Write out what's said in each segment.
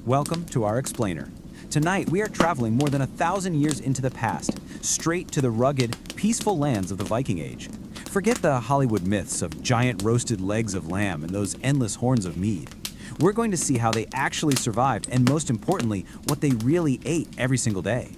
Welcome to our explainer. Tonight we are traveling more than 1,000 years into the past, straight to the rugged, peaceful lands of the Viking Age. Forget the Hollywood myths of giant roasted legs of lamb and those endless horns of mead. We're going to see how they actually survived and, most importantly, what they really ate every single day.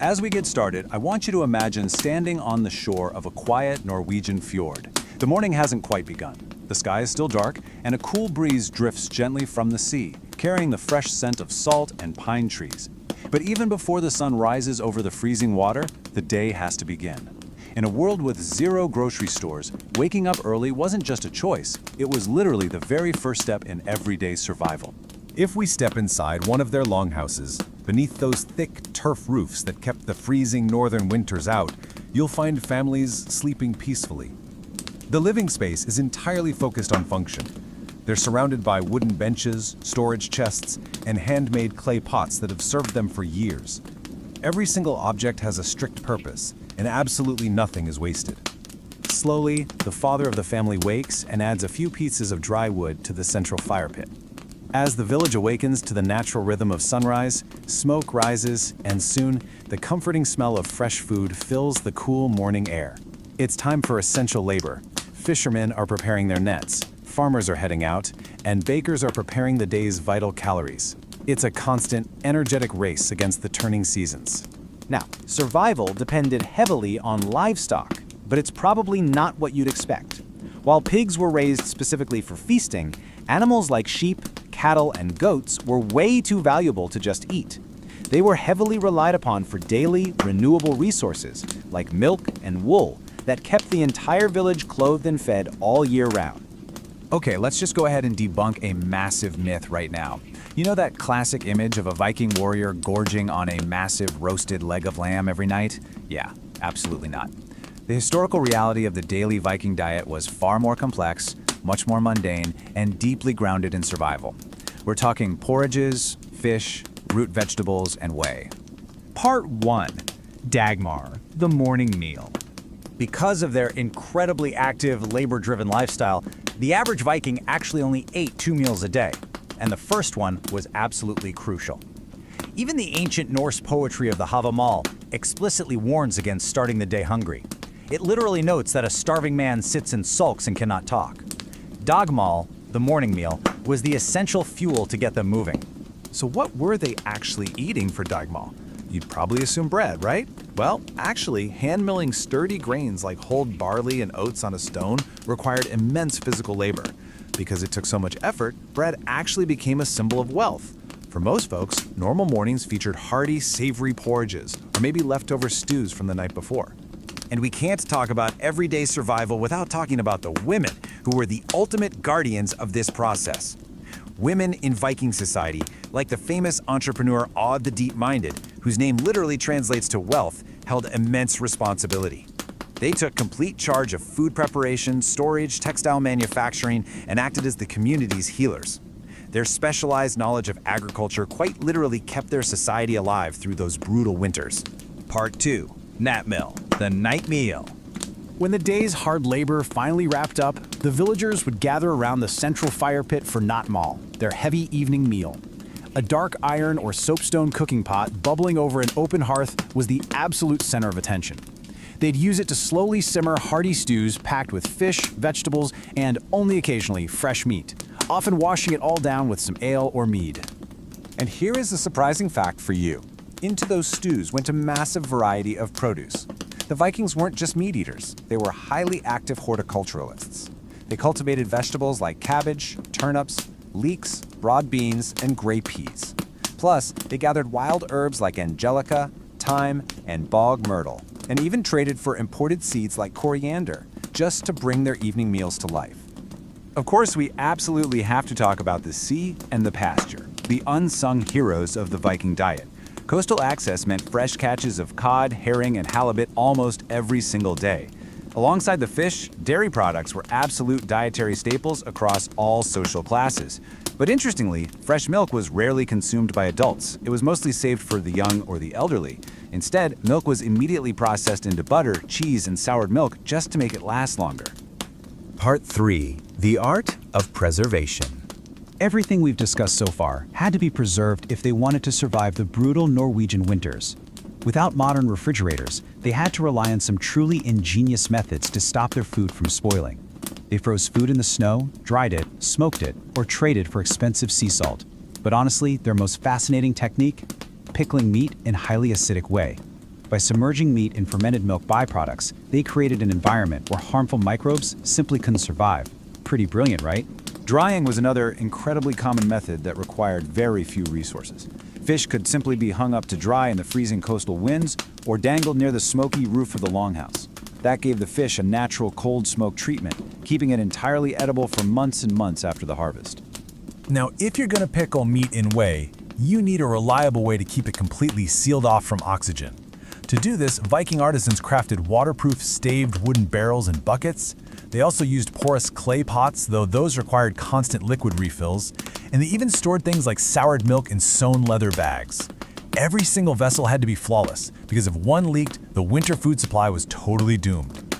As we get started, I want you to imagine standing on the shore of a quiet Norwegian fjord. The morning hasn't quite begun. The sky is still dark, and a cool breeze drifts gently from the sea, carrying the fresh scent of salt and pine trees. But even before the sun rises over the freezing water, the day has to begin. In a world with zero grocery stores, waking up early wasn't just a choice, it was literally the very first step in everyday survival. If we step inside one of their longhouses, beneath those thick turf roofs that kept the freezing northern winters out, you'll find families sleeping peacefully. The living space is entirely focused on function. They're surrounded by wooden benches, storage chests, and handmade clay pots that have served them for years. Every single object has a strict purpose, and absolutely nothing is wasted. Slowly, the father of the family wakes and adds a few pieces of dry wood to the central fire pit. As the village awakens to the natural rhythm of sunrise, smoke rises, and soon, the comforting smell of fresh food fills the cool morning air. It's time for essential labor. Fishermen are preparing their nets, farmers are heading out, and bakers are preparing the day's vital calories. It's a constant, energetic race against the turning seasons. Now, survival depended heavily on livestock, but it's probably not what you'd expect. While pigs were raised specifically for feasting, animals like sheep, cattle, and goats were way too valuable to just eat. They were heavily relied upon for daily, renewable resources, like milk and wool, that kept the entire village clothed and fed all year round. Okay, let's just go ahead and debunk a massive myth right now. You know that classic image of a Viking warrior gorging on a massive roasted leg of lamb every night? Yeah, absolutely not. The historical reality of the daily Viking diet was far more complex, much more mundane, and deeply grounded in survival. We're talking porridges, fish, root vegetables, and whey. Part 1. Dagmar, the morning meal. Because of their incredibly active, labor-driven lifestyle, the average Viking actually only ate 2 meals a day, and the first one was absolutely crucial. Even the ancient Norse poetry of the Havamal explicitly warns against starting the day hungry. It literally notes that a starving man sits and sulks and cannot talk. Dagmal, the morning meal, was the essential fuel to get them moving. So what were they actually eating for Dagmal? You'd probably assume bread, right? Well, actually, hand-milling sturdy grains like hulled barley and oats on a stone required immense physical labor. Because it took so much effort, bread actually became a symbol of wealth. For most folks, normal mornings featured hearty, savory porridges, or maybe leftover stews from the night before. And we can't talk about everyday survival without talking about the women, who were the ultimate guardians of this process. Women in Viking society, like the famous entrepreneur Odd the Deep-Minded, whose name literally translates to wealth, held immense responsibility. They took complete charge of food preparation, storage, textile manufacturing, and acted as the community's healers. Their specialized knowledge of agriculture quite literally kept their society alive through those brutal winters. Part 2. Natmill, the night meal. When the day's hard labor finally wrapped up, the villagers would gather around the central fire pit for nattmal, their heavy evening meal. A dark iron or soapstone cooking pot bubbling over an open hearth was the absolute center of attention. They'd use it to slowly simmer hearty stews packed with fish, vegetables, and only occasionally fresh meat, often washing it all down with some ale or mead. And here is a surprising fact for you. Into those stews went a massive variety of produce. The Vikings weren't just meat eaters, they were highly active horticulturalists. They cultivated vegetables like cabbage, turnips, leeks, broad beans, and gray peas. Plus, they gathered wild herbs like angelica, thyme, and bog myrtle, and even traded for imported seeds like coriander, just to bring their evening meals to life. Of course, we absolutely have to talk about the sea and the pasture, the unsung heroes of the Viking diet. Coastal access meant fresh catches of cod, herring, and halibut almost every single day. Alongside the fish, dairy products were absolute dietary staples across all social classes. But interestingly, fresh milk was rarely consumed by adults. It was mostly saved for the young or the elderly. Instead, milk was immediately processed into butter, cheese, and soured milk just to make it last longer. Part 3. The Art of Preservation. Everything we've discussed so far had to be preserved if they wanted to survive the brutal Norwegian winters. Without modern refrigerators, they had to rely on some truly ingenious methods to stop their food from spoiling. They froze food in the snow, dried it, smoked it, or traded for expensive sea salt. But honestly, their most fascinating technique? Pickling meat in a highly acidic way. By submerging meat in fermented milk byproducts, they created an environment where harmful microbes simply couldn't survive. Pretty brilliant, right? Drying was another incredibly common method that required very few resources. Fish could simply be hung up to dry in the freezing coastal winds or dangled near the smoky roof of the longhouse. That gave the fish a natural cold smoke treatment, keeping it entirely edible for months and months after the harvest. Now, if you're going to pickle meat in whey, you need a reliable way to keep it completely sealed off from oxygen. To do this, Viking artisans crafted waterproof staved wooden barrels and buckets. They also used porous clay pots, though those required constant liquid refills, and they even stored things like soured milk in sewn leather bags. Every single vessel had to be flawless, because if one leaked, the winter food supply was totally doomed.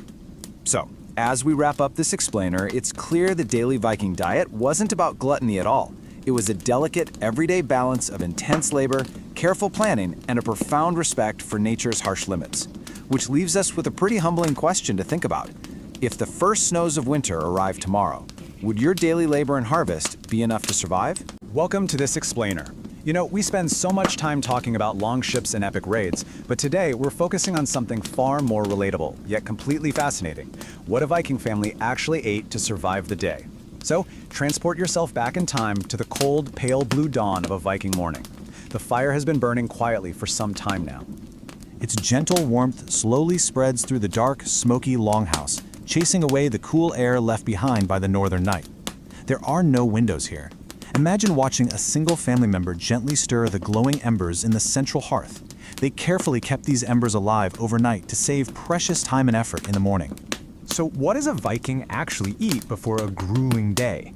So, as we wrap up this explainer, it's clear the daily Viking diet wasn't about gluttony at all. It was a delicate, everyday balance of intense labor, careful planning, and a profound respect for nature's harsh limits. Which leaves us with a pretty humbling question to think about. If the first snows of winter arrive tomorrow, would your daily labor and harvest be enough to survive? Welcome to this explainer. You know, we spend so much time talking about long ships and epic raids, but today we're focusing on something far more relatable, yet completely fascinating. What a Viking family actually ate to survive the day. So, transport yourself back in time to the cold, pale blue dawn of a Viking morning. The fire has been burning quietly for some time now. Its gentle warmth slowly spreads through the dark, smoky longhouse, chasing away the cool air left behind by the northern night. There are no windows here. Imagine watching a single family member gently stir the glowing embers in the central hearth. They carefully kept these embers alive overnight to save precious time and effort in the morning. So what does a Viking actually eat before a grueling day?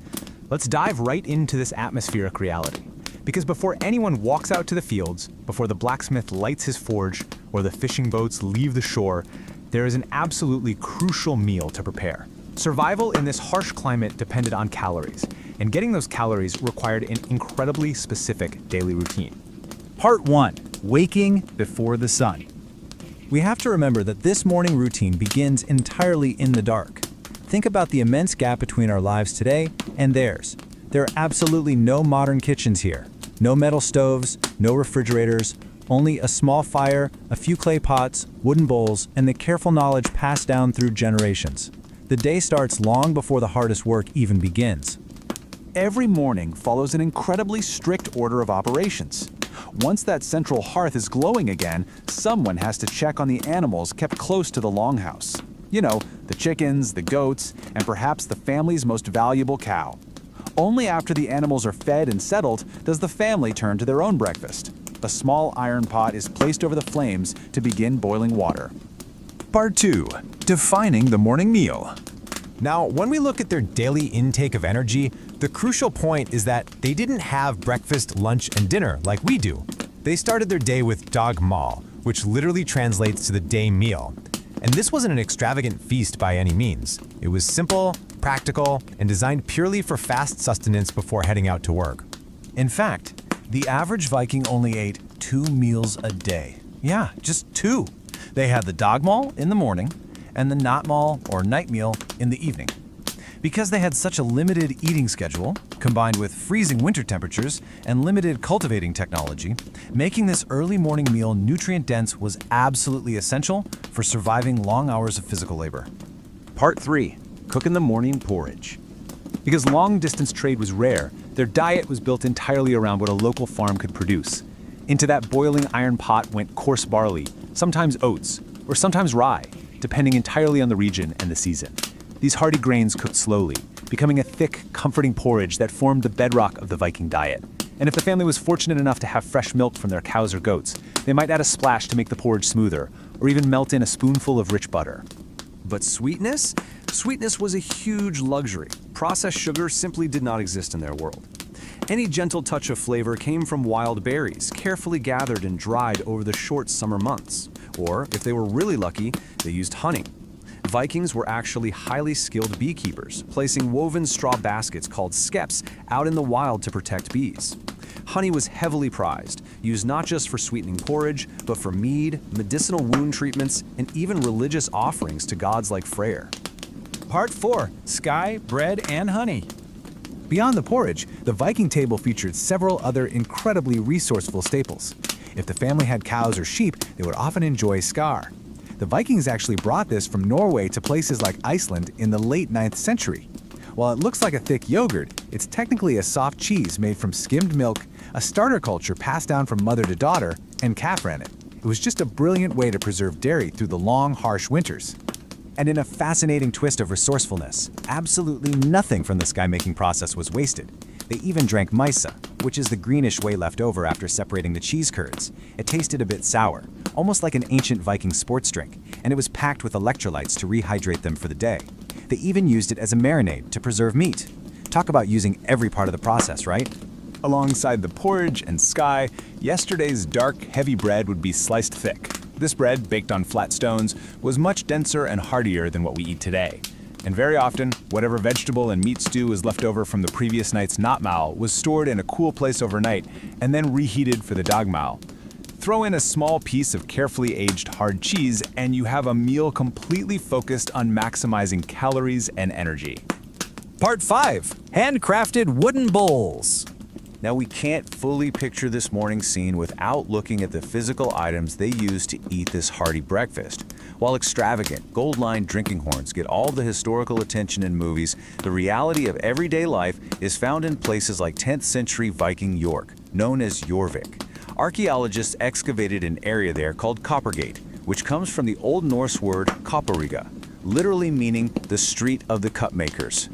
Let's dive right into this atmospheric reality. Because before anyone walks out to the fields, before the blacksmith lights his forge, or the fishing boats leave the shore, there is an absolutely crucial meal to prepare. Survival in this harsh climate depended on calories, and getting those calories required an incredibly specific daily routine. Part 1. Waking before the sun. We have to remember that this morning routine begins entirely in the dark. Think about the immense gap between our lives today and theirs. There are absolutely no modern kitchens here. No metal stoves, no refrigerators, only a small fire, a few clay pots, wooden bowls, and the careful knowledge passed down through generations. The day starts long before the hardest work even begins. Every morning follows an incredibly strict order of operations. Once that central hearth is glowing again, someone has to check on the animals kept close to the longhouse. You know, the chickens, the goats, and perhaps the family's most valuable cow. Only after the animals are fed and settled does the family turn to their own breakfast. A small iron pot is placed over the flames to begin boiling water. Part 2. Defining the morning meal. Now, when we look at their daily intake of energy, the crucial point is that they didn't have breakfast, lunch, and dinner like we do. They started their day with dagmal, which literally translates to the day meal. And this wasn't an extravagant feast by any means. It was simple, practical, and designed purely for fast sustenance before heading out to work. In fact, the average Viking only ate 2 meals a day. Yeah, just 2. They had the dagmal in the morning and the nattmal or night meal in the evening. Because they had such a limited eating schedule, combined with freezing winter temperatures and limited cultivating technology, making this early morning meal nutrient-dense was absolutely essential for surviving long hours of physical labor. Part 3. Cooking the morning porridge. Because long-distance trade was rare, their diet was built entirely around what a local farm could produce. Into that boiling iron pot went coarse barley, sometimes oats, or sometimes rye, depending entirely on the region and the season. These hearty grains cooked slowly, becoming a thick, comforting porridge that formed the bedrock of the Viking diet. And if the family was fortunate enough to have fresh milk from their cows or goats, they might add a splash to make the porridge smoother, or even melt in a spoonful of rich butter. But sweetness? Sweetness was a huge luxury. Processed sugar simply did not exist in their world. Any gentle touch of flavor came from wild berries, carefully gathered and dried over the short summer months. Or, if they were really lucky, they used honey. Vikings were actually highly skilled beekeepers, placing woven straw baskets called skeps out in the wild to protect bees. Honey was heavily prized, used not just for sweetening porridge, but for mead, medicinal wound treatments, and even religious offerings to gods like Freyr. Part 4: Sky, Bread, and Honey. Beyond the porridge, the Viking table featured several other incredibly resourceful staples. If the family had cows or sheep, they would often enjoy skar. The Vikings actually brought this from Norway to places like Iceland in the late 9th century. While it looks like a thick yogurt, it's technically a soft cheese made from skimmed milk, a starter culture passed down from mother to daughter, and calf rennet. It was just a brilliant way to preserve dairy through the long, harsh winters. And in a fascinating twist of resourcefulness, absolutely nothing from the sky-making process was wasted. They even drank mysa, which is the greenish whey left over after separating the cheese curds. It tasted a bit sour, almost like an ancient Viking sports drink, and it was packed with electrolytes to rehydrate them for the day. They even used it as a marinade to preserve meat. Talk about using every part of the process, right? Alongside the porridge and sky, yesterday's dark, heavy bread would be sliced thick. This bread, baked on flat stones, was much denser and heartier than what we eat today. And very often, whatever vegetable and meat stew was left over from the previous night's nattmaal was stored in a cool place overnight and then reheated for the dagmaal. Throw in a small piece of carefully aged hard cheese and you have a meal completely focused on maximizing calories and energy. Part 5: Handcrafted Wooden Bowls. Now, we can't fully picture this morning scene without looking at the physical items they used to eat this hearty breakfast. While extravagant, gold-lined drinking horns get all the historical attention in movies, the reality of everyday life is found in places like 10th century Viking York, known as Jorvik. Archaeologists excavated an area there called Coppergate, which comes from the Old Norse word Koppariga, literally meaning the street of the cupmakers.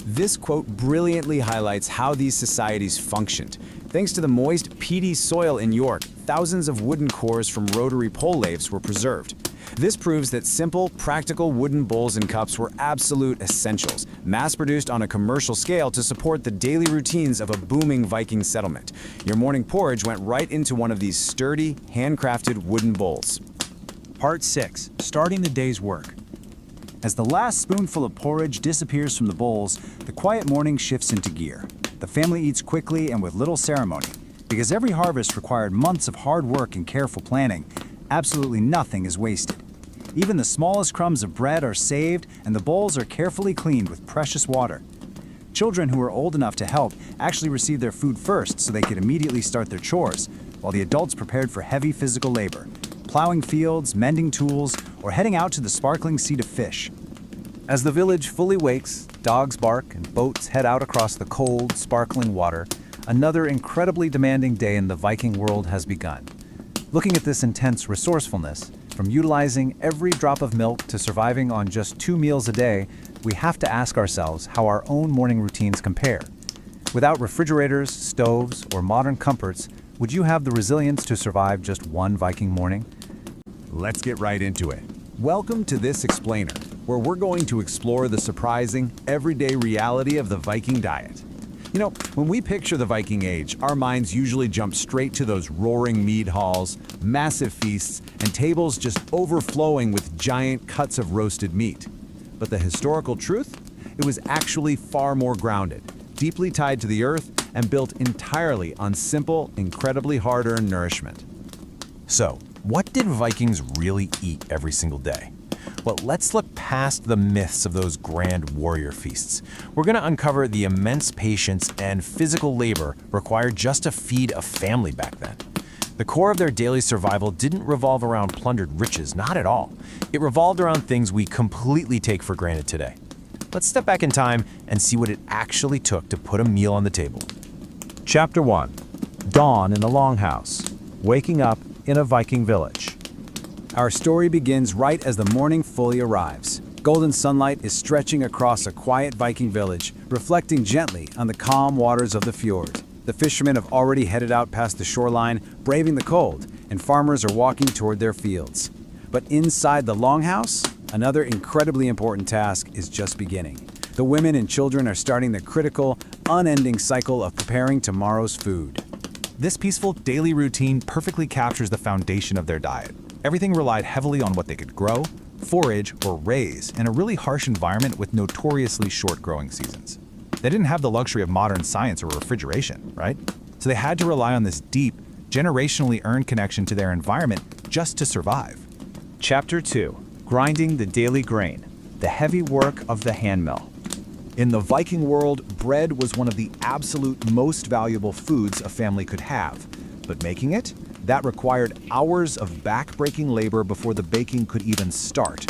This quote brilliantly highlights how these societies functioned. Thanks to the moist, peaty soil in York, thousands of wooden cores from rotary pole lathes were preserved. This proves that simple, practical wooden bowls and cups were absolute essentials, mass-produced on a commercial scale to support the daily routines of a booming Viking settlement. Your morning porridge went right into one of these sturdy, handcrafted wooden bowls. Part 6: Starting the day's work. As the last spoonful of porridge disappears from the bowls, the quiet morning shifts into gear. The family eats quickly and with little ceremony. Because every harvest required months of hard work and careful planning, absolutely nothing is wasted. Even the smallest crumbs of bread are saved, and the bowls are carefully cleaned with precious water. Children who are old enough to help actually receive their food first so they could immediately start their chores, while the adults prepared for heavy physical labor, plowing fields, mending tools, or heading out to the sparkling sea to fish. As the village fully wakes, dogs bark and boats head out across the cold, sparkling water, another incredibly demanding day in the Viking world has begun. Looking at this intense resourcefulness, from utilizing every drop of milk to surviving on just 2 meals a day, we have to ask ourselves how our own morning routines compare. Without refrigerators, stoves, or modern comforts, would you have the resilience to survive just one Viking morning? Let's get right into it. Welcome to This Explainer, where we're going to explore the surprising, everyday reality of the Viking diet. You know, when we picture the Viking Age, our minds usually jump straight to those roaring mead halls, massive feasts, and tables just overflowing with giant cuts of roasted meat. But the historical truth? It was actually far more grounded, deeply tied to the earth, and built entirely on simple, incredibly hard-earned nourishment. So, what did Vikings really eat every single day? Well, let's look past the myths of those grand warrior feasts. We're going to uncover the immense patience and physical labor required just to feed a family back then. The core of their daily survival didn't revolve around plundered riches, not at all. It revolved around things we completely take for granted today. Let's step back in time and see what it actually took to put a meal on the table. Chapter 1: Dawn in the Longhouse. Waking up in a Viking village. Our story begins right as the morning fully arrives. Golden sunlight is stretching across a quiet Viking village, reflecting gently on the calm waters of the fjord. The fishermen have already headed out past the shoreline, braving the cold, and farmers are walking toward their fields. But inside the longhouse, another incredibly important task is just beginning. The women and children are starting the critical, unending cycle of preparing tomorrow's food. This peaceful daily routine perfectly captures the foundation of their diet. Everything relied heavily on what they could grow, forage, or raise in a really harsh environment with notoriously short growing seasons. They didn't have the luxury of modern science or refrigeration, right? So they had to rely on this deep, generationally earned connection to their environment just to survive. Chapter 2. Grinding the daily grain. The heavy work of the handmill. In the Viking world, bread was one of the absolute most valuable foods a family could have. But making it? That required hours of back-breaking labor before the baking could even start.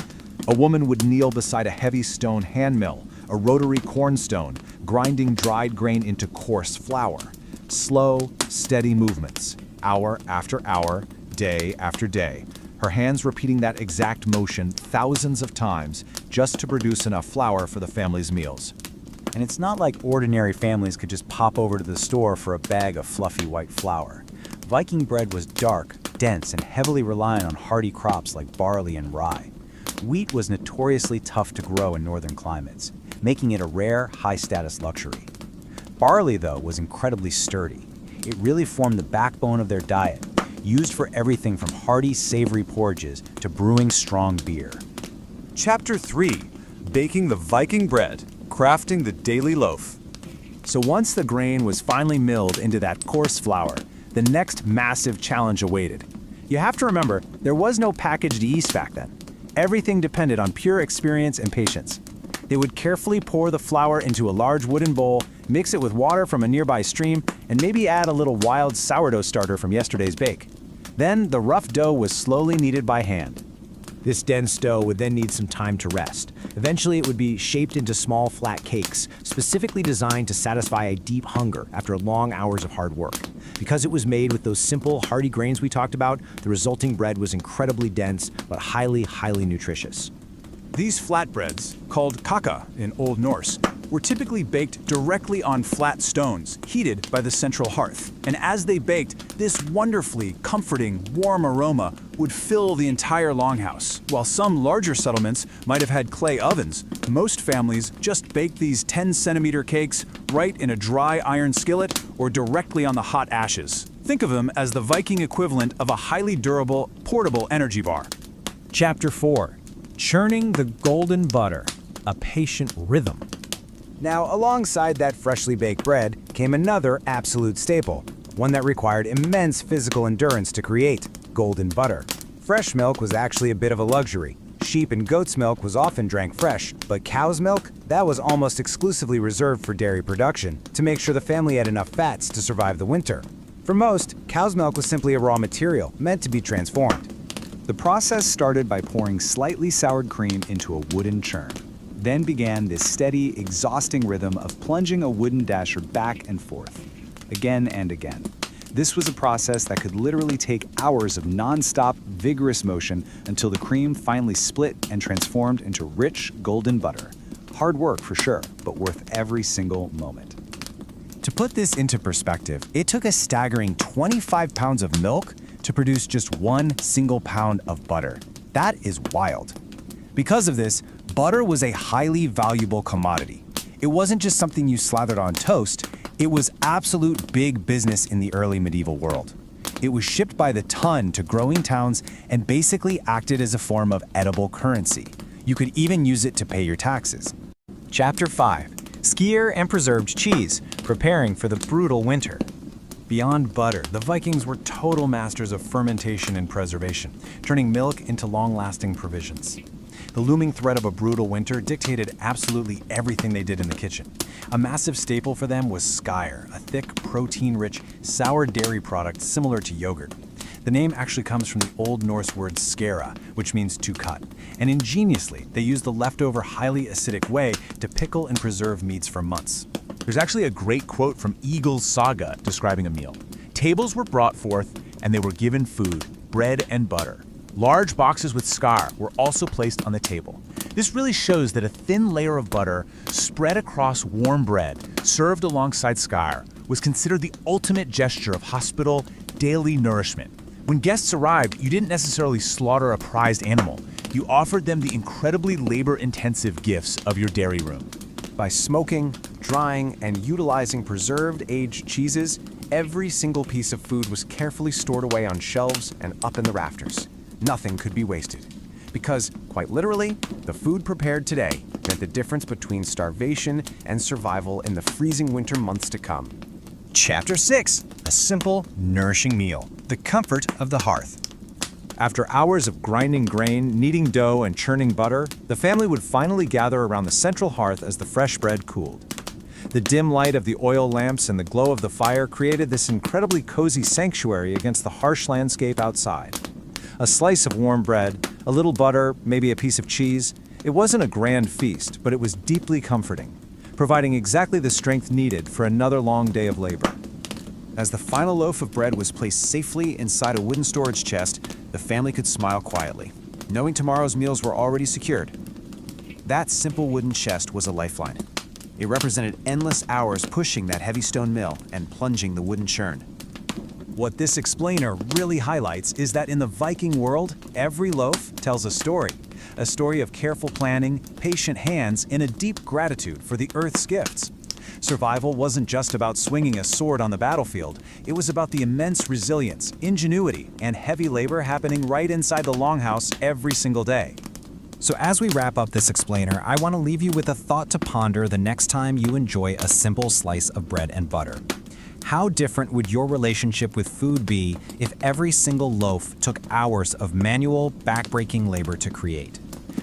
A woman would kneel beside a heavy stone handmill, a rotary cornstone, grinding dried grain into coarse flour. Slow, steady movements, hour after hour, day after day. Her hands repeating that exact motion thousands of times just to produce enough flour for the family's meals. And it's not like ordinary families could just pop over to the store for a bag of fluffy white flour. Viking bread was dark, dense, and heavily reliant on hardy crops like barley and rye. Wheat was notoriously tough to grow in northern climates, making it a rare, high-status luxury. Barley, though, was incredibly sturdy. It really formed the backbone of their diet, used for everything from hearty, savory porridges to brewing strong beer. Chapter 3. Baking the Viking bread, crafting the daily loaf. So once the grain was finally milled into that coarse flour, the next massive challenge awaited. You have to remember, there was no packaged yeast back then. Everything depended on pure experience and patience. They would carefully pour the flour into a large wooden bowl, mix it with water from a nearby stream, and maybe add a little wild sourdough starter from yesterday's bake. Then the rough dough was slowly kneaded by hand. This dense dough would then need some time to rest. Eventually, it would be shaped into small, flat cakes, specifically designed to satisfy a deep hunger after long hours of hard work. Because it was made with those simple, hearty grains we talked about, the resulting bread was incredibly dense, but highly, highly nutritious. These flatbreads, called kaka in Old Norse, were typically baked directly on flat stones, heated by the central hearth. And as they baked, this wonderfully comforting, warm aroma would fill the entire longhouse. While some larger settlements might have had clay ovens, most families just baked these 10-centimeter cakes right in a dry iron skillet or directly on the hot ashes. Think of them as the Viking equivalent of a highly durable, portable energy bar. Chapter 4. Churning the golden butter, a patient rhythm. Now, alongside that freshly baked bread came another absolute staple, one that required immense physical endurance to create: golden butter. Fresh milk was actually a bit of a luxury. Sheep and goat's milk was often drank fresh, but cow's milk, that was almost exclusively reserved for dairy production, to make sure the family had enough fats to survive the winter. For most, cow's milk was simply a raw material, meant to be transformed. The process started by pouring slightly soured cream into a wooden churn. Then began this steady, exhausting rhythm of plunging a wooden dasher back and forth, again and again. This was a process that could literally take hours of non-stop, vigorous motion until the cream finally split and transformed into rich, golden butter. Hard work for sure, but worth every single moment. To put this into perspective, it took a staggering 25 pounds of milk to produce just 1 single pound of butter. That is wild. Because of this, butter was a highly valuable commodity. It wasn't just something you slathered on toast, it was absolute big business in the early medieval world. It was shipped by the ton to growing towns and basically acted as a form of edible currency. You could even use it to pay your taxes. Chapter 5. Skyr and preserved cheese, preparing for the brutal winter. Beyond butter, the Vikings were total masters of fermentation and preservation, turning milk into long-lasting provisions. The looming threat of a brutal winter dictated absolutely everything they did in the kitchen. A massive staple for them was skyr, a thick, protein-rich, sour dairy product similar to yogurt. The name actually comes from the Old Norse word skera, which means to cut. And ingeniously, they used the leftover highly acidic whey to pickle and preserve meats for months. There's actually a great quote from Eagle's Saga describing a meal. Tables were brought forth, and they were given food, bread and butter. Large boxes with skyr were also placed on the table. This really shows that a thin layer of butter spread across warm bread, served alongside skyr, was considered the ultimate gesture of hospitable, daily nourishment. When guests arrived, you didn't necessarily slaughter a prized animal. You offered them the incredibly labor-intensive gifts of your dairy room. By smoking, drying, and utilizing preserved aged cheeses, every single piece of food was carefully stored away on shelves and up in the rafters. Nothing could be wasted. Because, quite literally, the food prepared today meant the difference between starvation and survival in the freezing winter months to come. Chapter 6: A simple, nourishing meal. The comfort of the hearth. After hours of grinding grain, kneading dough, and churning butter, the family would finally gather around the central hearth as the fresh bread cooled. The dim light of the oil lamps and the glow of the fire created this incredibly cozy sanctuary against the harsh landscape outside. A slice of warm bread, a little butter, maybe a piece of cheese. It wasn't a grand feast, but it was deeply comforting, providing exactly the strength needed for another long day of labor. As the final loaf of bread was placed safely inside a wooden storage chest, the family could smile quietly, knowing tomorrow's meals were already secured. That simple wooden chest was a lifeline. It represented endless hours pushing that heavy stone mill and plunging the wooden churn. What this explainer really highlights is that in the Viking world, every loaf tells a story of careful planning, patient hands, and a deep gratitude for the earth's gifts. Survival wasn't just about swinging a sword on the battlefield. It was about the immense resilience, ingenuity, and heavy labor happening right inside the longhouse every single day. So as we wrap up this explainer, I want to leave you with a thought to ponder the next time you enjoy a simple slice of bread and butter. How different would your relationship with food be if every single loaf took hours of manual, backbreaking labor to create?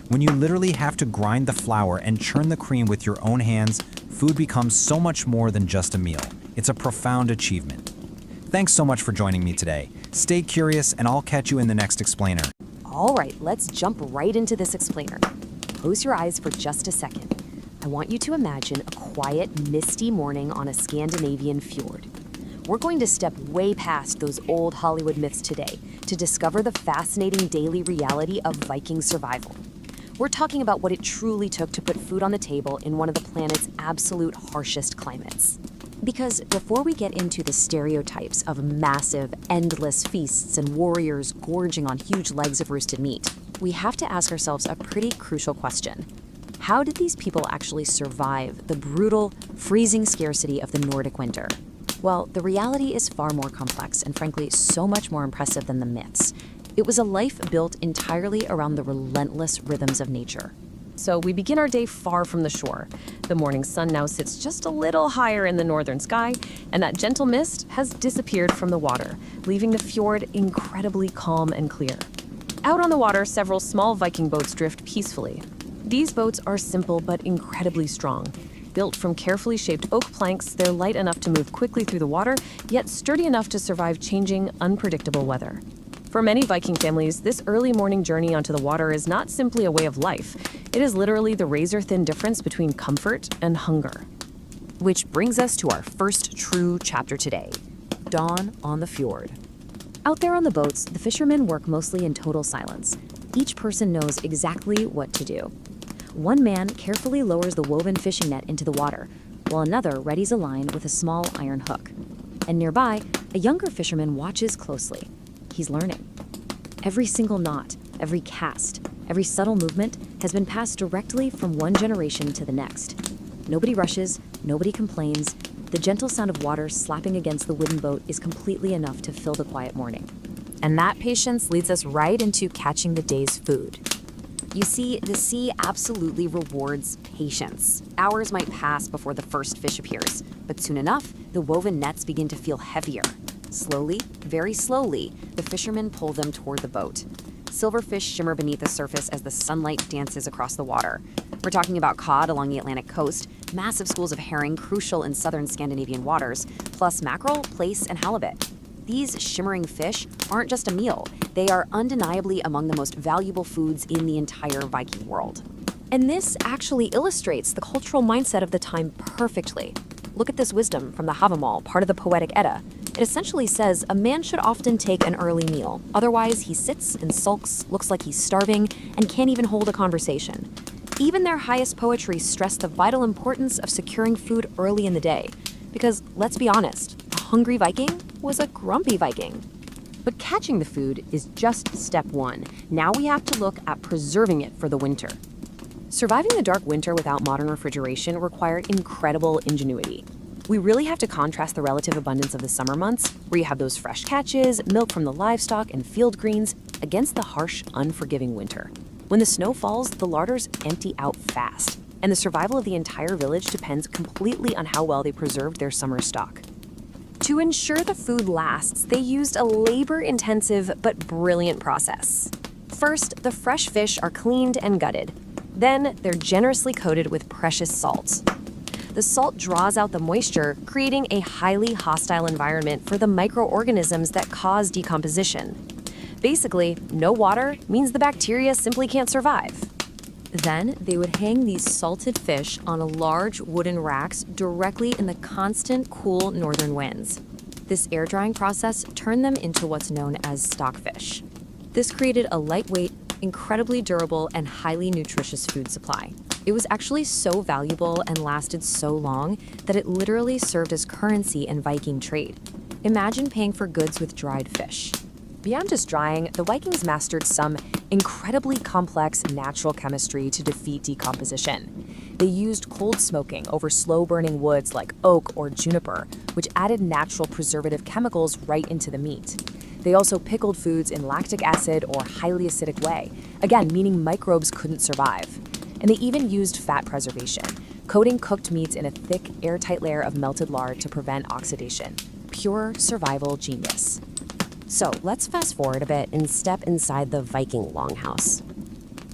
When you literally have to grind the flour and churn the cream with your own hands, food becomes so much more than just a meal. It's a profound achievement. Thanks so much for joining me today. Stay curious, and I'll catch you in the next explainer. All right, let's jump right into this explainer. Close your eyes for just a second. I want you to imagine a quiet, misty morning on a Scandinavian fjord. We're going to step way past those old Hollywood myths today to discover the fascinating daily reality of Viking survival. We're talking about what it truly took to put food on the table in one of the planet's absolute harshest climates. Because before we get into the stereotypes of massive, endless feasts and warriors gorging on huge legs of roasted meat, we have to ask ourselves a pretty crucial question. How did these people actually survive the brutal, freezing scarcity of the Nordic winter? Well, the reality is far more complex and frankly so much more impressive than the myths. It was a life built entirely around the relentless rhythms of nature. So we begin our day far from the shore. The morning sun now sits just a little higher in the northern sky, and that gentle mist has disappeared from the water, leaving the fjord incredibly calm and clear. Out on the water, several small Viking boats drift peacefully. These boats are simple but incredibly strong. Built from carefully shaped oak planks, they're light enough to move quickly through the water, yet sturdy enough to survive changing, unpredictable weather. For many Viking families, this early morning journey onto the water is not simply a way of life. It is literally the razor-thin difference between comfort and hunger. Which brings us to our first true chapter today, Dawn on the Fjord. Out there on the boats, the fishermen work mostly in total silence. Each person knows exactly what to do. One man carefully lowers the woven fishing net into the water, while another readies a line with a small iron hook. And nearby, a younger fisherman watches closely. He's learning. Every single knot, every cast, every subtle movement has been passed directly from one generation to the next. Nobody rushes, nobody complains. The gentle sound of water slapping against the wooden boat is completely enough to fill the quiet morning. And that patience leads us right into catching the day's food. You see, the sea absolutely rewards patience. Hours might pass before the first fish appears, but soon enough, the woven nets begin to feel heavier. Slowly, very slowly, the fishermen pull them toward the boat. Silverfish shimmer beneath the surface as the sunlight dances across the water. We're talking about cod along the Atlantic coast, massive schools of herring crucial in southern Scandinavian waters, plus mackerel, plaice, and halibut. These shimmering fish aren't just a meal, they are undeniably among the most valuable foods in the entire Viking world. And this actually illustrates the cultural mindset of the time perfectly. Look at this wisdom from the Havamal, part of the Poetic Edda. It essentially says a man should often take an early meal, otherwise he sits and sulks, looks like he's starving, and can't even hold a conversation. Even their highest poetry stressed the vital importance of securing food early in the day. Because, let's be honest, a hungry Viking was a grumpy Viking. But catching the food is just step one. Now we have to look at preserving it for the winter. Surviving the dark winter without modern refrigeration required incredible ingenuity. We really have to contrast the relative abundance of the summer months, where you have those fresh catches, milk from the livestock, and field greens, against the harsh, unforgiving winter. When the snow falls, the larders empty out fast, and the survival of the entire village depends completely on how well they preserved their summer stock. To ensure the food lasts, they used a labor-intensive but brilliant process. First, the fresh fish are cleaned and gutted. Then, they're generously coated with precious salt. The salt draws out the moisture, creating a highly hostile environment for the microorganisms that cause decomposition. Basically, no water means the bacteria simply can't survive. Then, they would hang these salted fish on large wooden racks directly in the constant cool northern winds. This air drying process turned them into what's known as stockfish. This created a lightweight, incredibly durable, and highly nutritious food supply. It was actually so valuable and lasted so long that it literally served as currency in Viking trade. Imagine paying for goods with dried fish. Beyond just drying, the Vikings mastered some incredibly complex natural chemistry to defeat decomposition. They used cold smoking over slow-burning woods like oak or juniper, which added natural preservative chemicals right into the meat. They also pickled foods in lactic acid or highly acidic way, again, meaning microbes couldn't survive. And they even used fat preservation, coating cooked meats in a thick, airtight layer of melted lard to prevent oxidation. Pure survival genius. So let's fast forward a bit and step inside the Viking longhouse.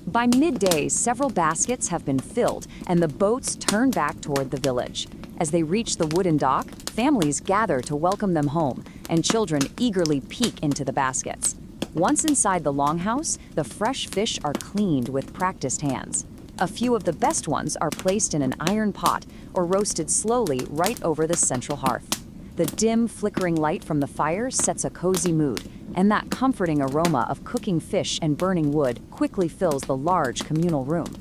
By midday, several baskets have been filled and the boats turn back toward the village. As they reach the wooden dock, families gather to welcome them home, and children eagerly peek into the baskets. Once inside the longhouse, the fresh fish are cleaned with practiced hands. A few of the best ones are placed in an iron pot or roasted slowly right over the central hearth. The dim, flickering light from the fire sets a cozy mood, and that comforting aroma of cooking fish and burning wood quickly fills the large communal room.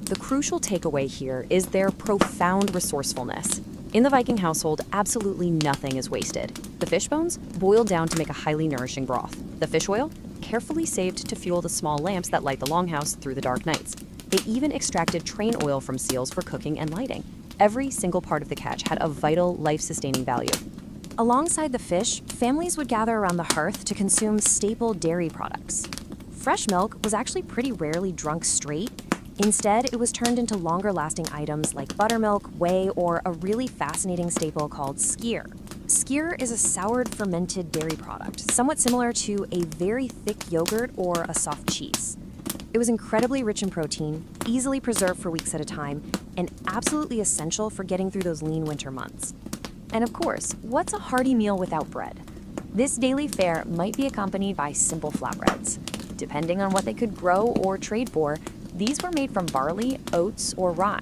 The crucial takeaway here is their profound resourcefulness. In the Viking household, absolutely nothing is wasted. The fish bones, boiled down to make a highly nourishing broth. The fish oil, carefully saved to fuel the small lamps that light the longhouse through the dark nights. They even extracted train oil from seals for cooking and lighting. Every single part of the catch had a vital, life-sustaining value. Alongside the fish, families would gather around the hearth to consume staple dairy products. Fresh milk was actually pretty rarely drunk straight. Instead, it was turned into longer-lasting items like buttermilk, whey, or a really fascinating staple called skyr. Skyr is a soured fermented dairy product, somewhat similar to a very thick yogurt or a soft cheese. It was incredibly rich in protein, easily preserved for weeks at a time, and absolutely essential for getting through those lean winter months. And of course, what's a hearty meal without bread? This daily fare might be accompanied by simple flatbreads. Depending on what they could grow or trade for, these were made from barley, oats, or rye.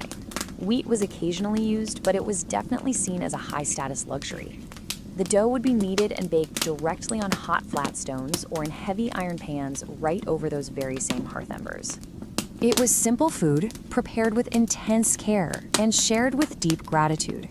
Wheat was occasionally used, but it was definitely seen as a high-status luxury. The dough would be kneaded and baked directly on hot flat stones or in heavy iron pans right over those very same hearth embers. It was simple food, prepared with intense care, and shared with deep gratitude.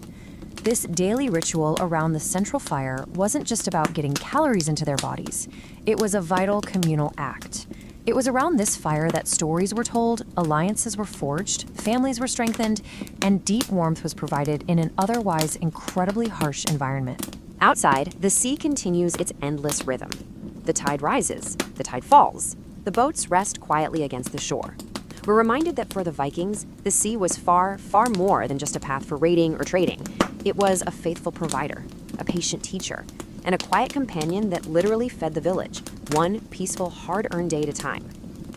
This daily ritual around the central fire wasn't just about getting calories into their bodies. It was a vital communal act. It was around this fire that stories were told, alliances were forged, families were strengthened, and deep warmth was provided in an otherwise incredibly harsh environment. Outside, the sea continues its endless rhythm. The tide rises, the tide falls. The boats rest quietly against the shore. We're reminded that for the Vikings, the sea was far, far more than just a path for raiding or trading. It was a faithful provider, a patient teacher, and a quiet companion that literally fed the village, one peaceful, hard-earned day at a time.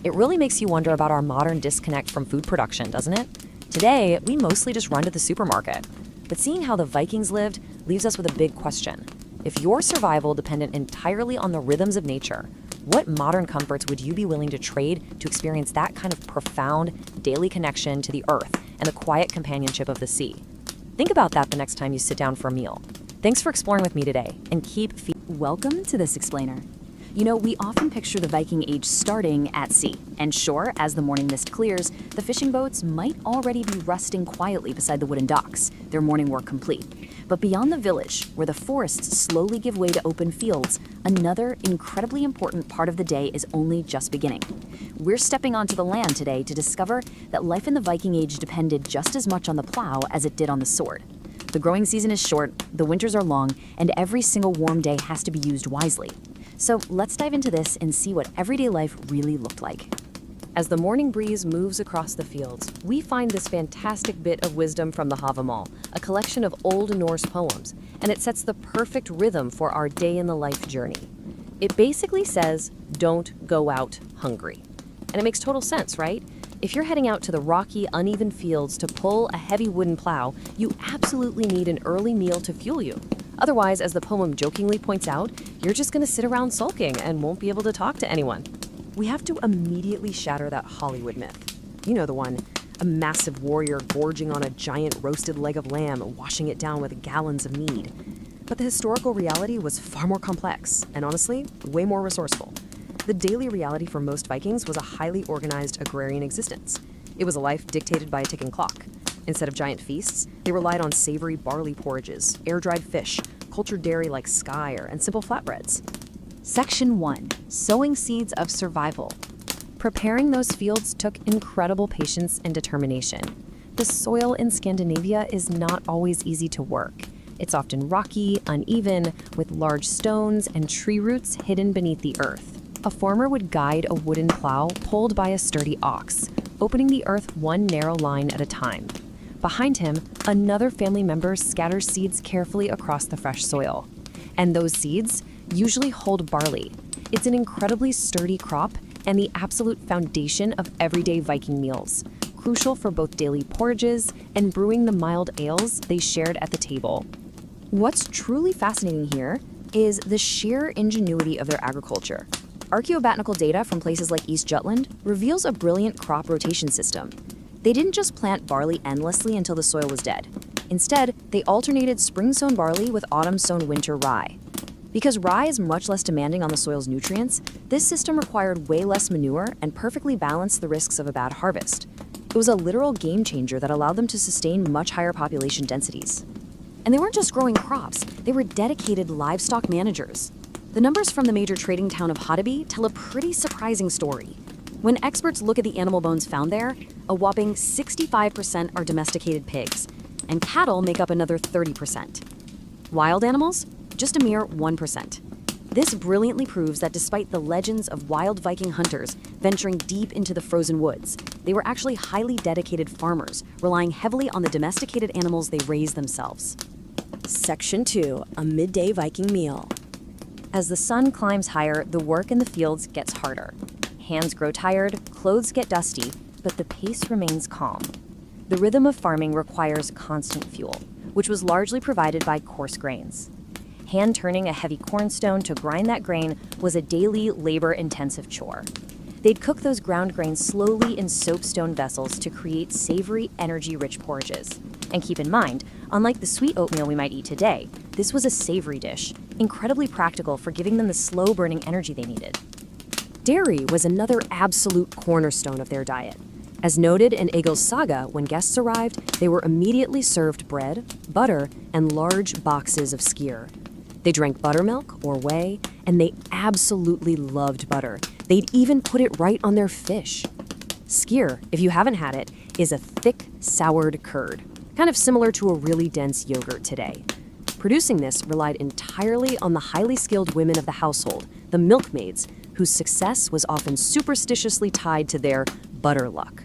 It really makes you wonder about our modern disconnect from food production, doesn't it? Today, we mostly just run to the supermarket. But seeing how the Vikings lived leaves us with a big question. If your survival depended entirely on the rhythms of nature, what modern comforts would you be willing to trade to experience that kind of profound daily connection to the earth and the quiet companionship of the sea? Think about that the next time you sit down for a meal. Thanks for exploring with me today, and Welcome to This Explainer. You know, we often picture the Viking Age starting at sea. And sure, as the morning mist clears, the fishing boats might already be rusting quietly beside the wooden docks, their morning work complete. But beyond the village, where the forests slowly give way to open fields, another incredibly important part of the day is only just beginning. We're stepping onto the land today to discover that life in the Viking Age depended just as much on the plow as it did on the sword. The growing season is short, the winters are long, and every single warm day has to be used wisely. So let's dive into this and see what everyday life really looked like. As the morning breeze moves across the fields, we find this fantastic bit of wisdom from the Havamal, a collection of Old Norse poems, and it sets the perfect rhythm for our day-in-the-life journey. It basically says, don't go out hungry. And it makes total sense, right? If you're heading out to the rocky, uneven fields to pull a heavy wooden plow, you absolutely need an early meal to fuel you. Otherwise, as the poem jokingly points out, you're just going to sit around sulking and won't be able to talk to anyone. We have to immediately shatter that Hollywood myth. You know the one, a massive warrior gorging on a giant roasted leg of lamb, washing it down with gallons of mead. But the historical reality was far more complex, and honestly, way more resourceful. The daily reality for most Vikings was a highly organized agrarian existence. It was a life dictated by a ticking clock. Instead of giant feasts, they relied on savory barley porridges, air-dried fish, cultured dairy like skyr, and simple flatbreads. Section 1. Sowing seeds of survival. Preparing those fields took incredible patience and determination. The soil in Scandinavia is not always easy to work. It's often rocky, uneven, with large stones and tree roots hidden beneath the earth. A farmer would guide a wooden plow pulled by a sturdy ox, opening the earth one narrow line at a time. Behind him, another family member scatters seeds carefully across the fresh soil. And those seeds usually hold barley. It's an incredibly sturdy crop and the absolute foundation of everyday Viking meals, crucial for both daily porridges and brewing the mild ales they shared at the table. What's truly fascinating here is the sheer ingenuity of their agriculture. Archaeobotanical data from places like East Jutland reveals a brilliant crop rotation system. They didn't just plant barley endlessly until the soil was dead. Instead, they alternated spring-sown barley with autumn-sown winter rye. Because rye is much less demanding on the soil's nutrients, this system required way less manure and perfectly balanced the risks of a bad harvest. It was a literal game changer that allowed them to sustain much higher population densities. And they weren't just growing crops, they were dedicated livestock managers. The numbers from the major trading town of Hoddeby tell a pretty surprising story. When experts look at the animal bones found there, a whopping 65% are domesticated pigs, and cattle make up another 30%. Wild animals? Just a mere 1%. This brilliantly proves that despite the legends of wild Viking hunters venturing deep into the frozen woods, they were actually highly dedicated farmers, relying heavily on the domesticated animals they raised themselves. Section 2, a midday Viking meal. As the sun climbs higher, the work in the fields gets harder. Hands grow tired, clothes get dusty, but the pace remains calm. The rhythm of farming requires constant fuel, which was largely provided by coarse grains. Hand-turning a heavy cornstone to grind that grain was a daily, labor-intensive chore. They'd cook those ground grains slowly in soapstone vessels to create savory, energy-rich porridges. And keep in mind, unlike the sweet oatmeal we might eat today, this was a savory dish, incredibly practical for giving them the slow-burning energy they needed. Dairy was another absolute cornerstone of their diet. As noted in Egil's saga, when guests arrived, they were immediately served bread, butter, and large boxes of skyr. They drank buttermilk or whey, and they absolutely loved butter. They'd even put it right on their fish. Skyr, if you haven't had it, is a thick, soured curd, kind of similar to a really dense yogurt today. Producing this relied entirely on the highly skilled women of the household, the milkmaids, whose success was often superstitiously tied to their butter luck.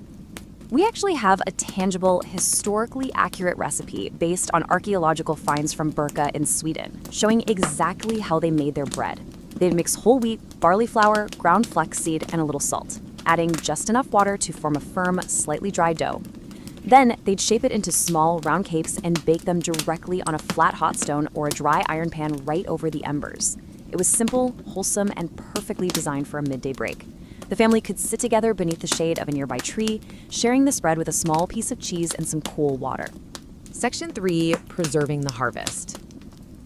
We actually have a tangible, historically accurate recipe based on archaeological finds from Birka in Sweden, showing exactly how they made their bread. They'd mix whole wheat, barley flour, ground flaxseed, and a little salt, adding just enough water to form a firm, slightly dry dough. Then they'd shape it into small, round cakes and bake them directly on a flat hot stone or a dry iron pan right over the embers. It was simple, wholesome, and perfectly designed for a midday break. The family could sit together beneath the shade of a nearby tree, sharing this bread with a small piece of cheese and some cool water. Section 3, preserving the harvest.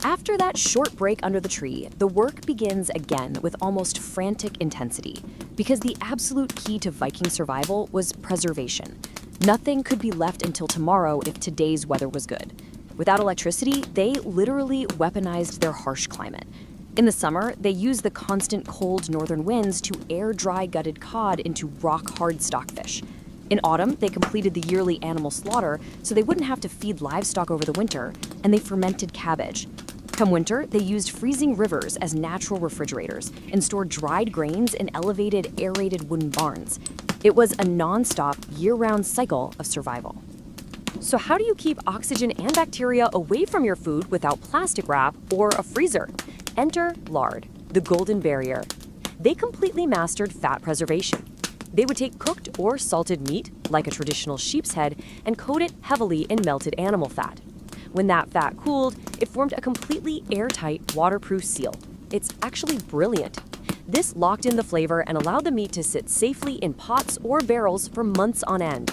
After that short break under the tree, the work begins again with almost frantic intensity, because the absolute key to Viking survival was preservation. Nothing could be left until tomorrow if today's weather was good. Without electricity, they literally weaponized their harsh climate. In the summer, they used the constant cold northern winds to air dry gutted cod into rock-hard stockfish. In autumn, they completed the yearly animal slaughter so they wouldn't have to feed livestock over the winter, and they fermented cabbage. Come winter, they used freezing rivers as natural refrigerators and stored dried grains in elevated, aerated wooden barns. It was a non-stop, year-round cycle of survival. So how do you keep oxygen and bacteria away from your food without plastic wrap or a freezer? Enter lard, the golden barrier. They completely mastered fat preservation. They would take cooked or salted meat, like a traditional sheep's head, and coat it heavily in melted animal fat. When that fat cooled, it formed a completely airtight, waterproof seal. It's actually brilliant. This locked in the flavor and allowed the meat to sit safely in pots or barrels for months on end.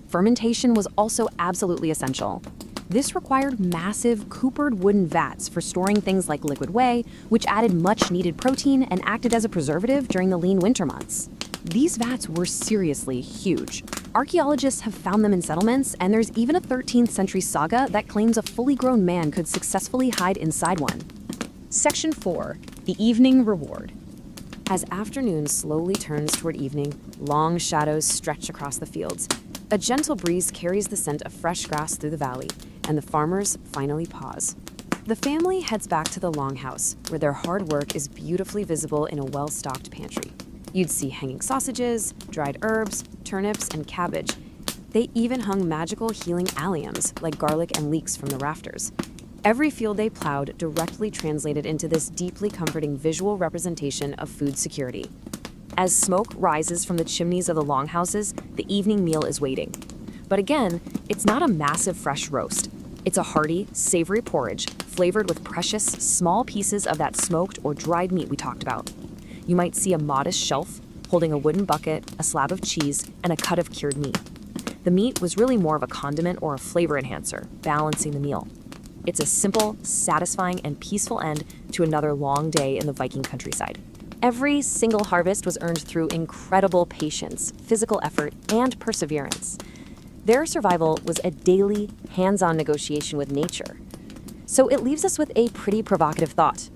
Fermentation was also absolutely essential. This required massive, coopered wooden vats for storing things like liquid whey, which added much-needed protein and acted as a preservative during the lean winter months. These vats were seriously huge. Archaeologists have found them in settlements, and there's even a 13th century saga that claims a fully grown man could successfully hide inside one. Section 4. The Evening Reward. As afternoon slowly turns toward evening, long shadows stretch across the fields. A gentle breeze carries the scent of fresh grass through the valley, and the farmers finally pause. The family heads back to the longhouse, where their hard work is beautifully visible in a well-stocked pantry. You'd see hanging sausages, dried herbs, turnips, and cabbage. They even hung magical healing alliums, like garlic and leeks from the rafters. Every field they plowed directly translated into this deeply comforting visual representation of food security. As smoke rises from the chimneys of the longhouses, the evening meal is waiting. But again, it's not a massive fresh roast. It's a hearty, savory porridge, flavored with precious, small pieces of that smoked or dried meat we talked about. You might see a modest shelf holding a wooden bucket, a slab of cheese, and a cut of cured meat. The meat was really more of a condiment or a flavor enhancer, balancing the meal. It's a simple, satisfying, and peaceful end to another long day in the Viking countryside. Every single harvest was earned through incredible patience, physical effort, and perseverance. Their survival was a daily, hands-on negotiation with nature. So it leaves us with a pretty provocative thought.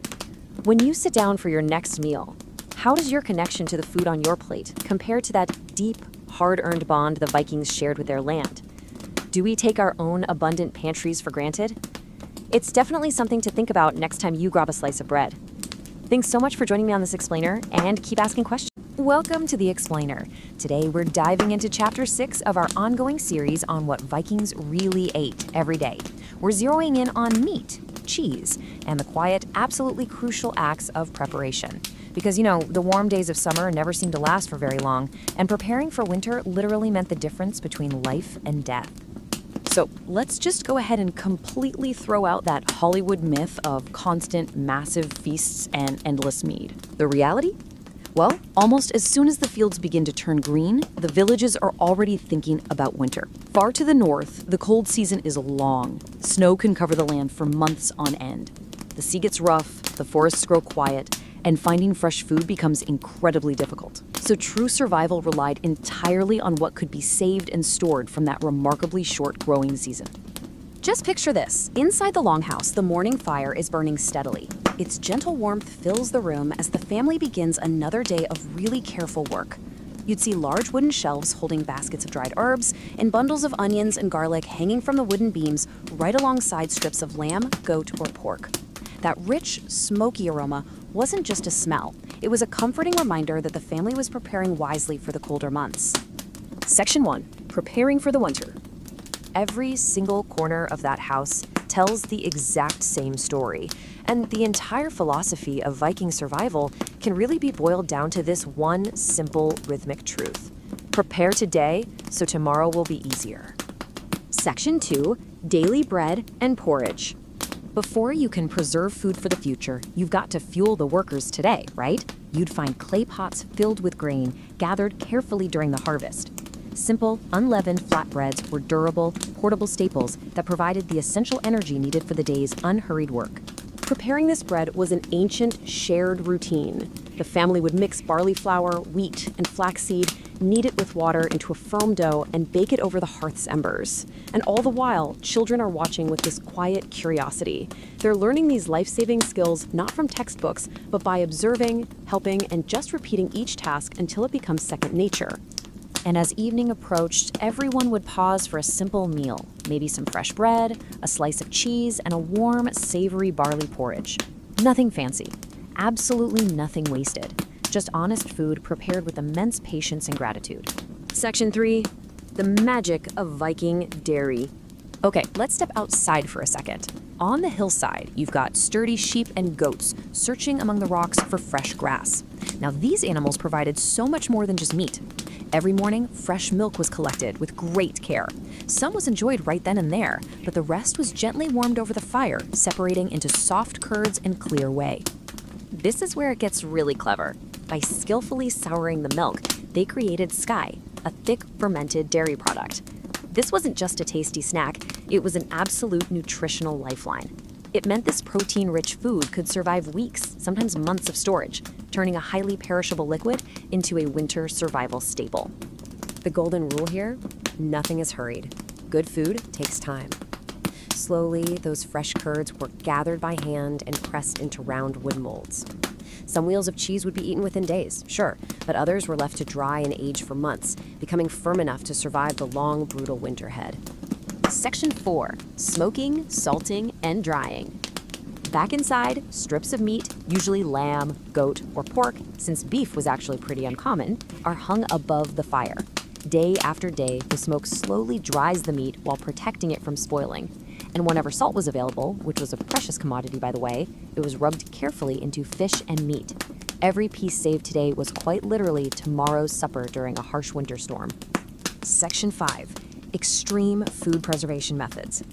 When you sit down for your next meal, how does your connection to the food on your plate compare to that deep, hard-earned bond the Vikings shared with their land? Do we take our own abundant pantries for granted? It's definitely something to think about next time you grab a slice of bread. Thanks so much for joining me on this explainer, and keep asking questions. Welcome to The Explainer. Today we're diving into Chapter 6 of our ongoing series on what Vikings really ate every day. We're zeroing in on meat, cheese, and the quiet, absolutely crucial acts of preparation. Because, the warm days of summer never seem to last for very long, and preparing for winter literally meant the difference between life and death. So let's just go ahead and completely throw out that Hollywood myth of constant, massive feasts and endless mead. The reality? Well, almost as soon as the fields begin to turn green, the villages are already thinking about winter. Far to the north, the cold season is long. Snow can cover the land for months on end. The sea gets rough, the forests grow quiet, and finding fresh food becomes incredibly difficult. So true survival relied entirely on what could be saved and stored from that remarkably short growing season. Just picture this. Inside the longhouse, the morning fire is burning steadily. Its gentle warmth fills the room as the family begins another day of really careful work. You'd see large wooden shelves holding baskets of dried herbs and bundles of onions and garlic hanging from the wooden beams right alongside strips of lamb, goat, or pork. That rich, smoky aroma wasn't just a smell. It was a comforting reminder that the family was preparing wisely for the colder months. Section 1. Preparing for the winter. Every single corner of that house tells the exact same story, and the entire philosophy of Viking survival can really be boiled down to this one simple rhythmic truth. Prepare today so tomorrow will be easier. Section 2. Daily bread and porridge. Before you can preserve food for the future, you've got to fuel the workers today, right? You'd find clay pots filled with grain, gathered carefully during the harvest. Simple, unleavened flatbreads were durable, portable staples that provided the essential energy needed for the day's unhurried work. Preparing this bread was an ancient, shared routine. The family would mix barley flour, wheat, and flaxseed, knead it with water into a firm dough, and bake it over the hearth's embers. And all the while, children are watching with this quiet curiosity. They're learning these life-saving skills not from textbooks, but by observing, helping, and just repeating each task until it becomes second nature. And as evening approached, everyone would pause for a simple meal, maybe some fresh bread, a slice of cheese, and a warm, savory barley porridge. Nothing fancy. Absolutely nothing wasted. Just honest food prepared with immense patience and gratitude. Section 3, the magic of Viking dairy. Okay, let's step outside for a second. On the hillside, you've got sturdy sheep and goats searching among the rocks for fresh grass. Now, these animals provided so much more than just meat. Every morning, fresh milk was collected with great care. Some was enjoyed right then and there, but the rest was gently warmed over the fire, separating into soft curds and clear whey. This is where it gets really clever. By skillfully souring the milk, they created sky, a thick fermented dairy product. This wasn't just a tasty snack, it was an absolute nutritional lifeline. It meant this protein-rich food could survive weeks, sometimes months of storage, turning a highly perishable liquid into a winter survival staple. The golden rule here, nothing is hurried. Good food takes time. Slowly, those fresh curds were gathered by hand and pressed into round wood molds. Some wheels of cheese would be eaten within days, sure, but others were left to dry and age for months, becoming firm enough to survive the long, brutal winter ahead. Section 4, smoking, salting, and drying. Back inside, strips of meat, usually lamb, goat, or pork, since beef was actually pretty uncommon, are hung above the fire. Day after day, the smoke slowly dries the meat while protecting it from spoiling. And whenever salt was available, which was a precious commodity by the way, it was rubbed carefully into fish and meat. Every piece saved today was quite literally tomorrow's supper during a harsh winter storm. Section 5, extreme food preservation methods.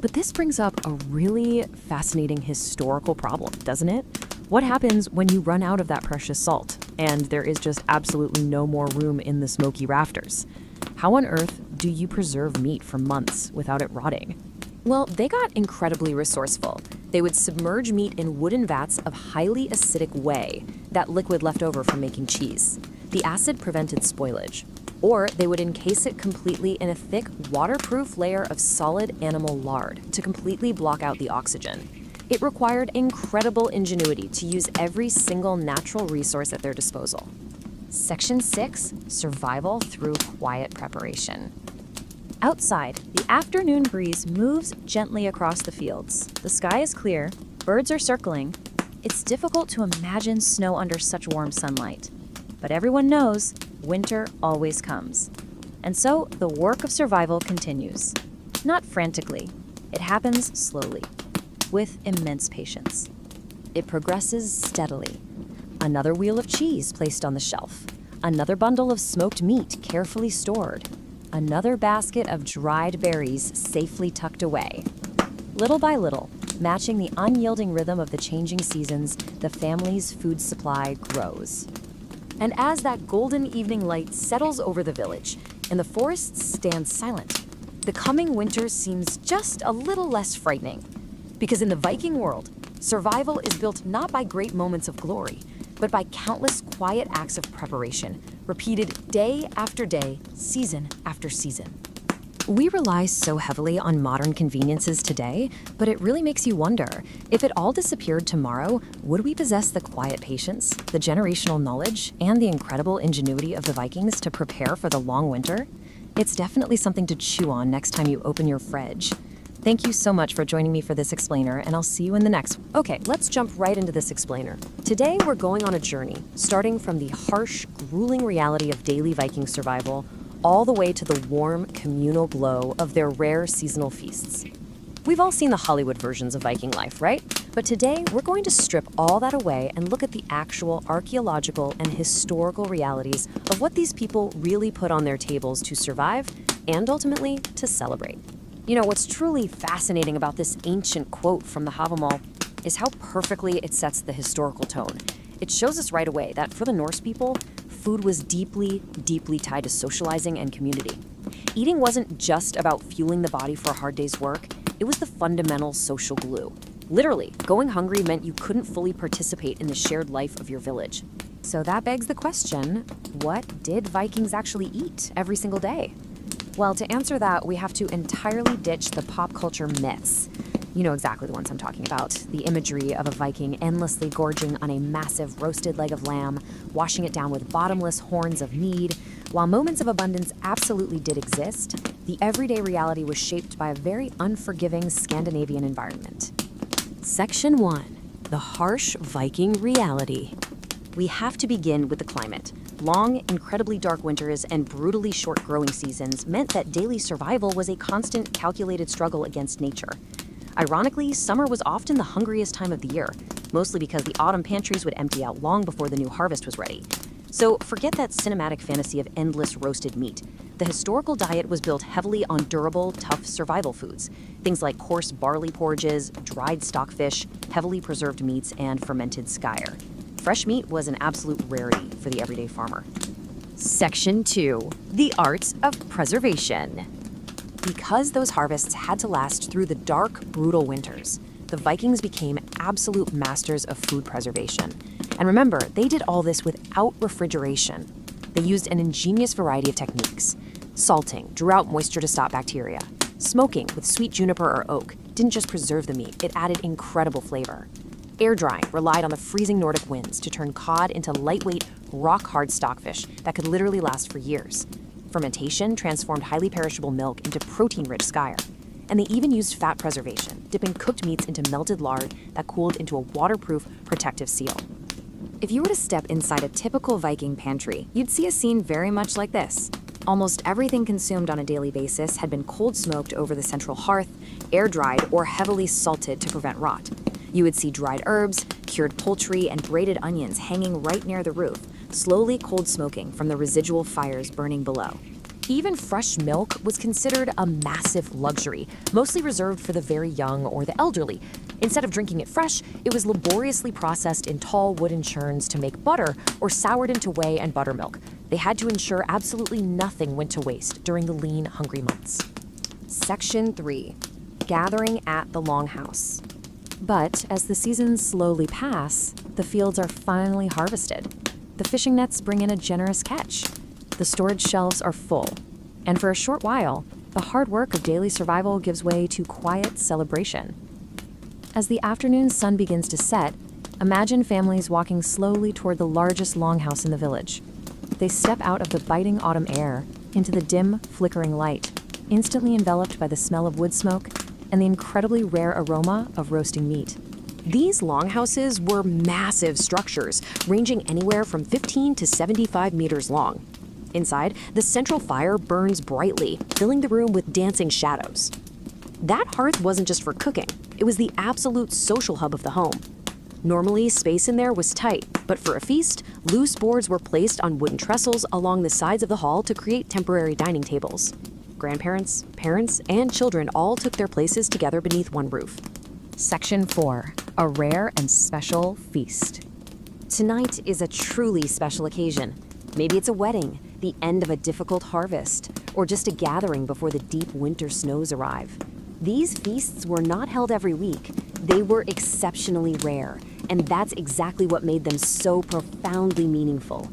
But this brings up a really fascinating historical problem, doesn't it? What happens when you run out of that precious salt and there is just absolutely no more room in the smoky rafters? How on earth do you preserve meat for months without it rotting? Well, they got incredibly resourceful. They would submerge meat in wooden vats of highly acidic whey, that liquid left over from making cheese. The acid prevented spoilage. Or they would encase it completely in a thick, waterproof layer of solid animal lard to completely block out the oxygen. It required incredible ingenuity to use every single natural resource at their disposal. Section 6, survival through quiet preparation. Outside, the afternoon breeze moves gently across the fields. The sky is clear, birds are circling. It's difficult to imagine snow under such warm sunlight. But everyone knows winter always comes. And so the work of survival continues. Not frantically, it happens slowly, with immense patience. It progresses steadily. Another wheel of cheese placed on the shelf. Another bundle of smoked meat carefully stored. Another basket of dried berries safely tucked away. Little by little, matching the unyielding rhythm of the changing seasons, the family's food supply grows. And as that golden evening light settles over the village and the forests stand silent, the coming winter seems just a little less frightening. Because in the Viking world, survival is built not by great moments of glory, but by countless quiet acts of preparation, repeated day after day, season after season. We rely so heavily on modern conveniences today, but it really makes you wonder, if it all disappeared tomorrow, would we possess the quiet patience, the generational knowledge, and the incredible ingenuity of the Vikings to prepare for the long winter? It's definitely something to chew on next time you open your fridge. Thank you so much for joining me for this explainer, and I'll see you in the next one. Okay, let's jump right into this explainer. Today, we're going on a journey, starting from the harsh, grueling reality of daily Viking survival, all the way to the warm, communal glow of their rare seasonal feasts. We've all seen the Hollywood versions of Viking life, right? But today, we're going to strip all that away and look at the actual archaeological and historical realities of what these people really put on their tables to survive and ultimately to celebrate. You know, what's truly fascinating about this ancient quote from the Havamal is how perfectly it sets the historical tone. It shows us right away that for the Norse people, food was deeply, deeply tied to socializing and community. Eating wasn't just about fueling the body for a hard day's work, it was the fundamental social glue. Literally, going hungry meant you couldn't fully participate in the shared life of your village. So that begs the question, what did Vikings actually eat every single day? Well, to answer that, we have to entirely ditch the pop culture myths. You know exactly the ones I'm talking about. The imagery of a Viking endlessly gorging on a massive roasted leg of lamb, washing it down with bottomless horns of mead. While moments of abundance absolutely did exist, the everyday reality was shaped by a very unforgiving Scandinavian environment. Section 1. The harsh Viking reality. We have to begin with the climate. Long, incredibly dark winters and brutally short growing seasons meant that daily survival was a constant, calculated struggle against nature. Ironically, summer was often the hungriest time of the year, mostly because the autumn pantries would empty out long before the new harvest was ready. So forget that cinematic fantasy of endless roasted meat. The historical diet was built heavily on durable, tough survival foods. Things like coarse barley porridges, dried stockfish, heavily preserved meats, and fermented skyr. Fresh meat was an absolute rarity for the everyday farmer. Section 2. The art of preservation. Because those harvests had to last through the dark, brutal winters, the Vikings became absolute masters of food preservation. And remember, they did all this without refrigeration. They used an ingenious variety of techniques. Salting drew out moisture to stop bacteria. Smoking with sweet juniper or oak didn't just preserve the meat, it added incredible flavor. Air drying relied on the freezing Nordic winds to turn cod into lightweight, rock-hard stockfish that could literally last for years. Fermentation transformed highly perishable milk into protein-rich skyr. And they even used fat preservation, dipping cooked meats into melted lard that cooled into a waterproof, protective seal. If you were to step inside a typical Viking pantry, you'd see a scene very much like this. Almost everything consumed on a daily basis had been cold smoked over the central hearth, air-dried, or heavily salted to prevent rot. You would see dried herbs, cured poultry, and braided onions hanging right near the roof, slowly cold smoking from the residual fires burning below. Even fresh milk was considered a massive luxury, mostly reserved for the very young or the elderly. Instead of drinking it fresh, it was laboriously processed in tall wooden churns to make butter or soured into whey and buttermilk. They had to ensure absolutely nothing went to waste during the lean, hungry months. Section 3. Gathering at the Longhouse. But as the seasons slowly pass, the fields are finally harvested. The fishing nets bring in a generous catch. The storage shelves are full. And for a short while, the hard work of daily survival gives way to quiet celebration. As the afternoon sun begins to set, imagine families walking slowly toward the largest longhouse in the village. They step out of the biting autumn air into the dim, flickering light, instantly enveloped by the smell of wood smoke and the incredibly rare aroma of roasting meat. These longhouses were massive structures, ranging anywhere from 15 to 75 meters long. Inside, the central fire burns brightly, filling the room with dancing shadows. That hearth wasn't just for cooking, it was the absolute social hub of the home. Normally, space in there was tight, but for a feast, loose boards were placed on wooden trestles along the sides of the hall to create temporary dining tables. Grandparents, parents, and children all took their places together beneath one roof. Section 4. A rare and special feast. Tonight is a truly special occasion. Maybe it's a wedding, the end of a difficult harvest, or just a gathering before the deep winter snows arrive. These feasts were not held every week. They were exceptionally rare, and that's exactly what made them so profoundly meaningful.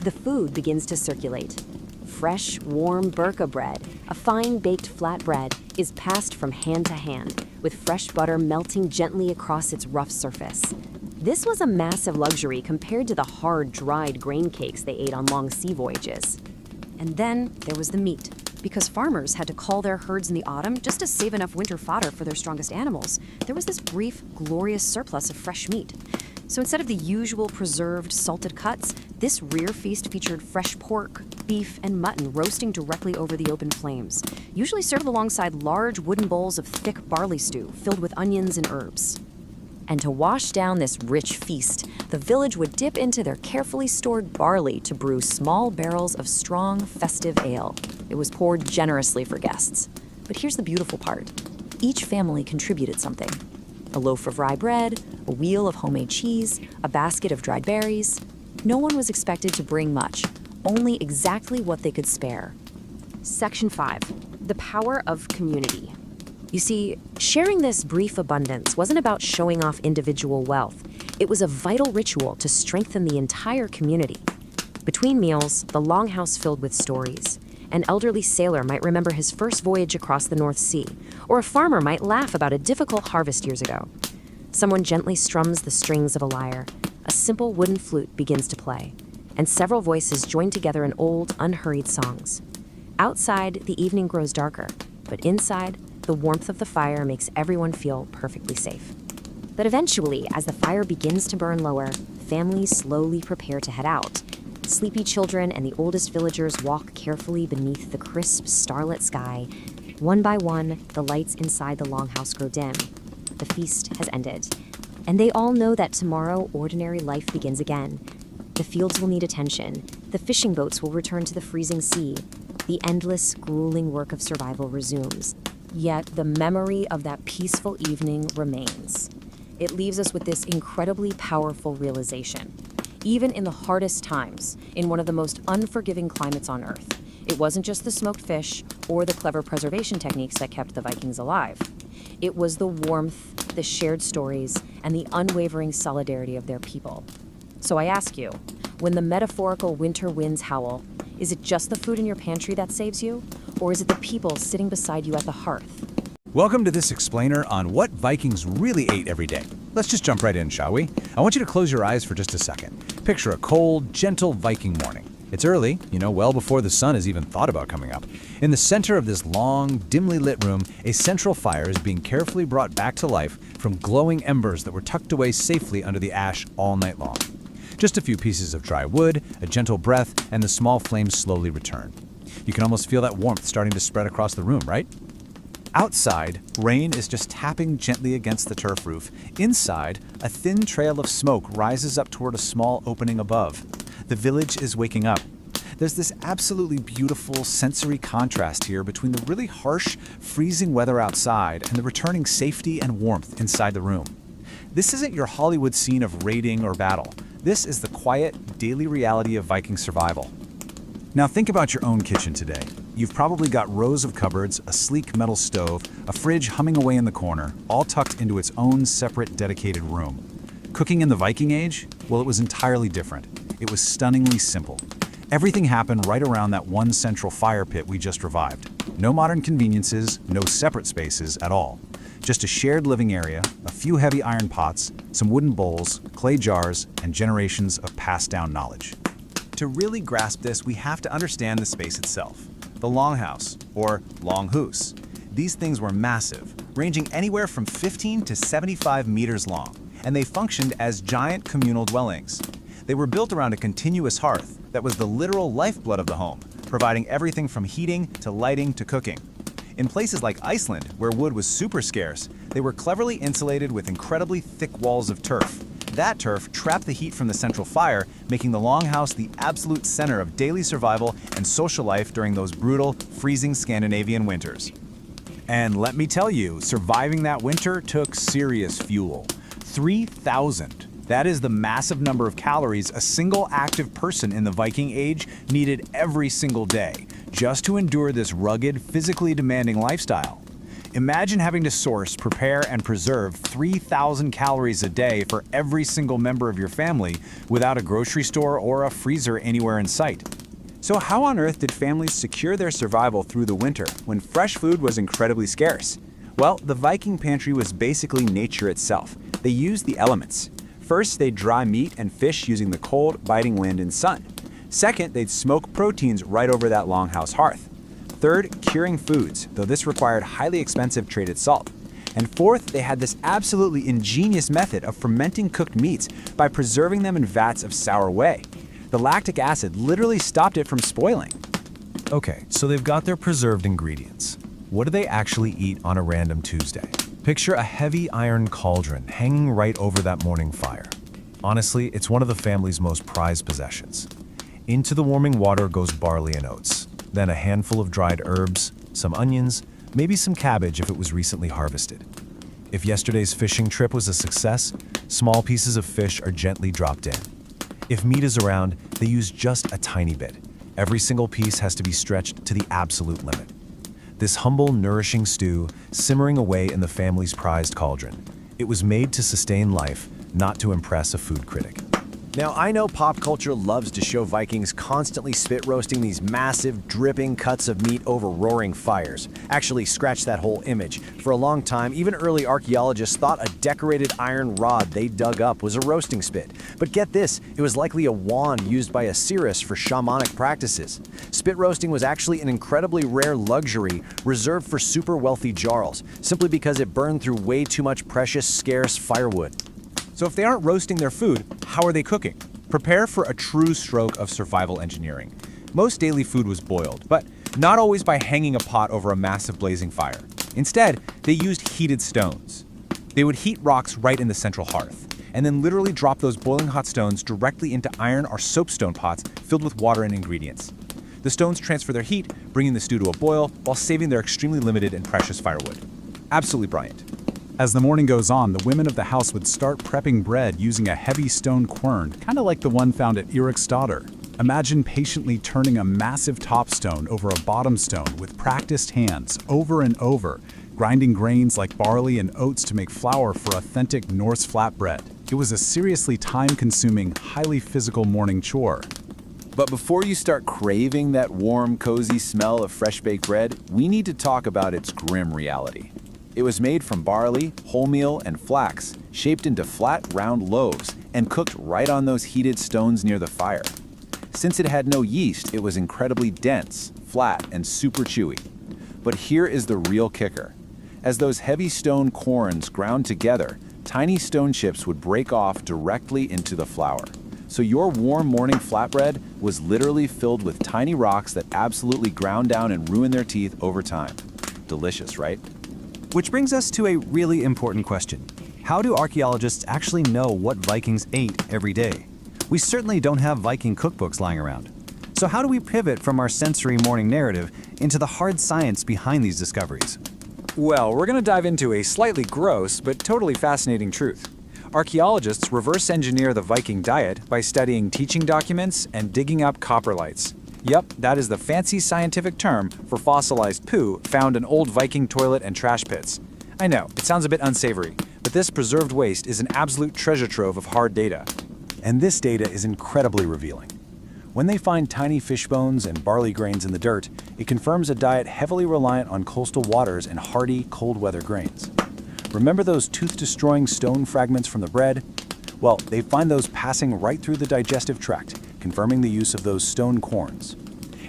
The food begins to circulate. Fresh, warm burka bread, a fine baked flat bread, is passed from hand to hand, with fresh butter melting gently across its rough surface. This was a massive luxury compared to the hard, dried grain cakes they ate on long sea voyages. And then there was the meat. Because farmers had to cull their herds in the autumn just to save enough winter fodder for their strongest animals, there was this brief, glorious surplus of fresh meat. So instead of the usual preserved, salted cuts, this rear feast featured fresh pork, beef, and mutton roasting directly over the open flames, usually served alongside large wooden bowls of thick barley stew filled with onions and herbs. And to wash down this rich feast, the village would dip into their carefully stored barley to brew small barrels of strong, festive ale. It was poured generously for guests. But here's the beautiful part. Each family contributed something. A loaf of rye bread, a wheel of homemade cheese, a basket of dried berries. No one was expected to bring much, only exactly what they could spare. Section 5. The power of community. You see, sharing this brief abundance wasn't about showing off individual wealth. It was a vital ritual to strengthen the entire community. Between meals, the longhouse filled with stories. An elderly sailor might remember his first voyage across the North Sea, or a farmer might laugh about a difficult harvest years ago. Someone gently strums the strings of a lyre. A simple wooden flute begins to play, and several voices join together in old, unhurried songs. Outside, the evening grows darker, but inside, the warmth of the fire makes everyone feel perfectly safe. But eventually, as the fire begins to burn lower, families slowly prepare to head out. Sleepy children and the oldest villagers walk carefully beneath the crisp, starlit sky. One by one, the lights inside the longhouse grow dim. The feast has ended, and they all know that tomorrow ordinary life begins again. The fields will need attention, the fishing boats will return to the freezing sea, the endless, grueling work of survival resumes. Yet the memory of that peaceful evening remains. It leaves us with this incredibly powerful realization. Even in the hardest times, in one of the most unforgiving climates on Earth, it wasn't just the smoked fish or the clever preservation techniques that kept the Vikings alive. It was the warmth, the shared stories, and the unwavering solidarity of their people. So I ask you, when the metaphorical winter winds howl, is it just the food in your pantry that saves you? Or is it the people sitting beside you at the hearth? Welcome to this explainer on what Vikings really ate every day. Let's just jump right in, shall we? I want you to close your eyes for just a second. Picture a cold, gentle Viking morning. It's early, well before the sun has even thought about coming up. In the center of this long, dimly lit room, a central fire is being carefully brought back to life from glowing embers that were tucked away safely under the ash all night long. Just a few pieces of dry wood, a gentle breath, and the small flames slowly return. You can almost feel that warmth starting to spread across the room, right? Outside, rain is just tapping gently against the turf roof. Inside, a thin trail of smoke rises up toward a small opening above. The village is waking up. There's this absolutely beautiful sensory contrast here between the really harsh, freezing weather outside and the returning safety and warmth inside the room. This isn't your Hollywood scene of raiding or battle. This is the quiet, daily reality of Viking survival. Now think about your own kitchen today. You've probably got rows of cupboards, a sleek metal stove, a fridge humming away in the corner, all tucked into its own separate, dedicated room. Cooking in the Viking Age? Well, it was entirely different. It was stunningly simple. Everything happened right around that one central fire pit we just revived. No modern conveniences, no separate spaces at all. Just a shared living area, a few heavy iron pots, some wooden bowls, clay jars, and generations of passed down knowledge. To really grasp this, we have to understand the space itself. The longhouse, or longhus. These things were massive, ranging anywhere from 15 to 75 meters long, and they functioned as giant communal dwellings. They were built around a continuous hearth that was the literal lifeblood of the home, providing everything from heating to lighting to cooking. In places like Iceland, where wood was super scarce, they were cleverly insulated with incredibly thick walls of turf. That turf trapped the heat from the central fire, making the longhouse the absolute center of daily survival and social life during those brutal, freezing Scandinavian winters. And let me tell you, surviving that winter took serious fuel. 3,000. That is the massive number of calories a single active person in the Viking Age needed every single day, just to endure this rugged, physically demanding lifestyle. Imagine having to source, prepare, and preserve 3,000 calories a day for every single member of your family without a grocery store or a freezer anywhere in sight. So how on earth did families secure their survival through the winter when fresh food was incredibly scarce? Well, the Viking pantry was basically nature itself. They used the elements. First, they'd dry meat and fish using the cold, biting wind and sun. Second, they'd smoke proteins right over that longhouse hearth. Third, curing foods, though this required highly expensive traded salt. And fourth, they had this absolutely ingenious method of fermenting cooked meats by preserving them in vats of sour whey. The lactic acid literally stopped it from spoiling. Okay, so they've got their preserved ingredients. What do they actually eat on a random Tuesday? Picture a heavy iron cauldron hanging right over that morning fire. Honestly, it's one of the family's most prized possessions. Into the warming water goes barley and oats, then a handful of dried herbs, some onions, maybe some cabbage if it was recently harvested. If yesterday's fishing trip was a success, small pieces of fish are gently dropped in. If meat is around, they use just a tiny bit. Every single piece has to be stretched to the absolute limit. This humble, nourishing stew, simmering away in the family's prized cauldron. It was made to sustain life, not to impress a food critic. Now, I know pop culture loves to show Vikings constantly spit roasting these massive, dripping cuts of meat over roaring fires. Actually, scratch that whole image. For a long time, even early archaeologists thought a decorated iron rod they dug up was a roasting spit. But get this, it was likely a wand used by a seeress for shamanic practices. Spit roasting was actually an incredibly rare luxury reserved for super wealthy jarls, simply because it burned through way too much precious, scarce firewood. So if they aren't roasting their food, how are they cooking? Prepare for a true stroke of survival engineering. Most daily food was boiled, but not always by hanging a pot over a massive blazing fire. Instead, they used heated stones. They would heat rocks right in the central hearth, and then literally drop those boiling hot stones directly into iron or soapstone pots filled with water and ingredients. The stones transfer their heat, bringing the stew to a boil while saving their extremely limited and precious firewood. Absolutely brilliant. As the morning goes on, the women of the house would start prepping bread using a heavy stone quern, kind of like the one found at Ericstadir. Imagine patiently turning a massive top stone over a bottom stone with practiced hands over and over, grinding grains like barley and oats to make flour for authentic Norse flatbread. It was a seriously time-consuming, highly physical morning chore. But before you start craving that warm, cozy smell of fresh-baked bread, we need to talk about its grim reality. It was made from barley, wholemeal, and flax, shaped into flat, round loaves, and cooked right on those heated stones near the fire. Since it had no yeast, it was incredibly dense, flat, and super chewy. But here is the real kicker. As those heavy stone corns ground together, tiny stone chips would break off directly into the flour. So your warm morning flatbread was literally filled with tiny rocks that absolutely ground down and ruined their teeth over time. Delicious, right? Which brings us to a really important question. How do archaeologists actually know what Vikings ate every day? We certainly don't have Viking cookbooks lying around. So how do we pivot from our sensory morning narrative into the hard science behind these discoveries? Well, we're going to dive into a slightly gross but totally fascinating truth. Archaeologists reverse engineer the Viking diet by studying teaching documents and digging up coprolites. Yep, that is the fancy scientific term for fossilized poo found in old Viking toilet and trash pits. I know, it sounds a bit unsavory, but this preserved waste is an absolute treasure trove of hard data. And this data is incredibly revealing. When they find tiny fish bones and barley grains in the dirt, it confirms a diet heavily reliant on coastal waters and hardy, cold-weather grains. Remember those tooth-destroying stone fragments from the bread? Well, they find those passing right through the digestive tract, confirming the use of those stone corns.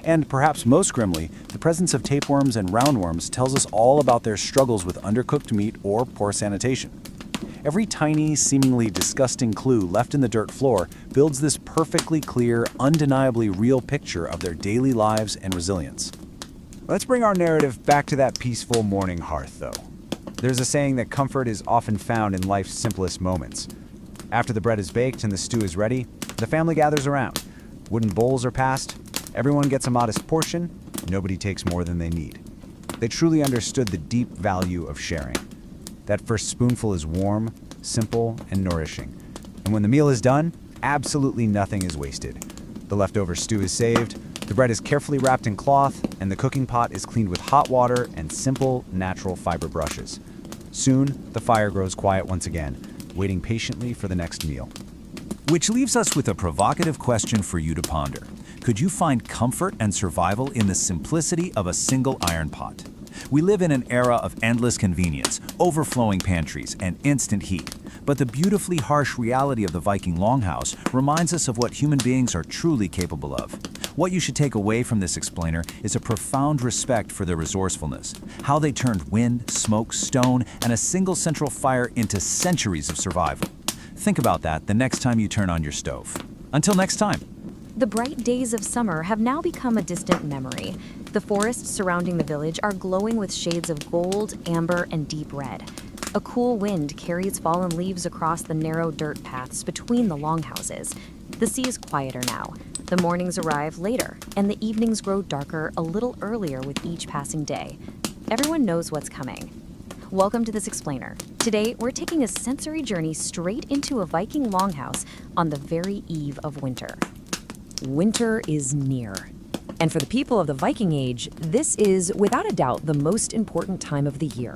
And perhaps most grimly, the presence of tapeworms and roundworms tells us all about their struggles with undercooked meat or poor sanitation. Every tiny, seemingly disgusting clue left in the dirt floor builds this perfectly clear, undeniably real picture of their daily lives and resilience. Let's bring our narrative back to that peaceful morning hearth, though. There's a saying that comfort is often found in life's simplest moments. After the bread is baked and the stew is ready, the family gathers around. Wooden bowls are passed, everyone gets a modest portion, nobody takes more than they need. They truly understood the deep value of sharing. That first spoonful is warm, simple, and nourishing. And when the meal is done, absolutely nothing is wasted. The leftover stew is saved, the bread is carefully wrapped in cloth, and the cooking pot is cleaned with hot water and simple, natural fiber brushes. Soon, the fire grows quiet once again, waiting patiently for the next meal. Which leaves us with a provocative question for you to ponder. Could you find comfort and survival in the simplicity of a single iron pot? We live in an era of endless convenience, overflowing pantries, and instant heat. But the beautifully harsh reality of the Viking longhouse reminds us of what human beings are truly capable of. What you should take away from this explainer is a profound respect for their resourcefulness, how they turned wind, smoke, stone, and a single central fire into centuries of survival. Think about that the next time you turn on your stove. Until next time. The bright days of summer have now become a distant memory. The forests surrounding the village are glowing with shades of gold, amber, and deep red. A cool wind carries fallen leaves across the narrow dirt paths between the longhouses. The sea is quieter now. The mornings arrive later, and the evenings grow darker a little earlier with each passing day. Everyone knows what's coming. Welcome to this explainer. Today, we're taking a sensory journey straight into a Viking longhouse on the very eve of winter. Winter is near. And for the people of the Viking Age, this is, without a doubt, the most important time of the year.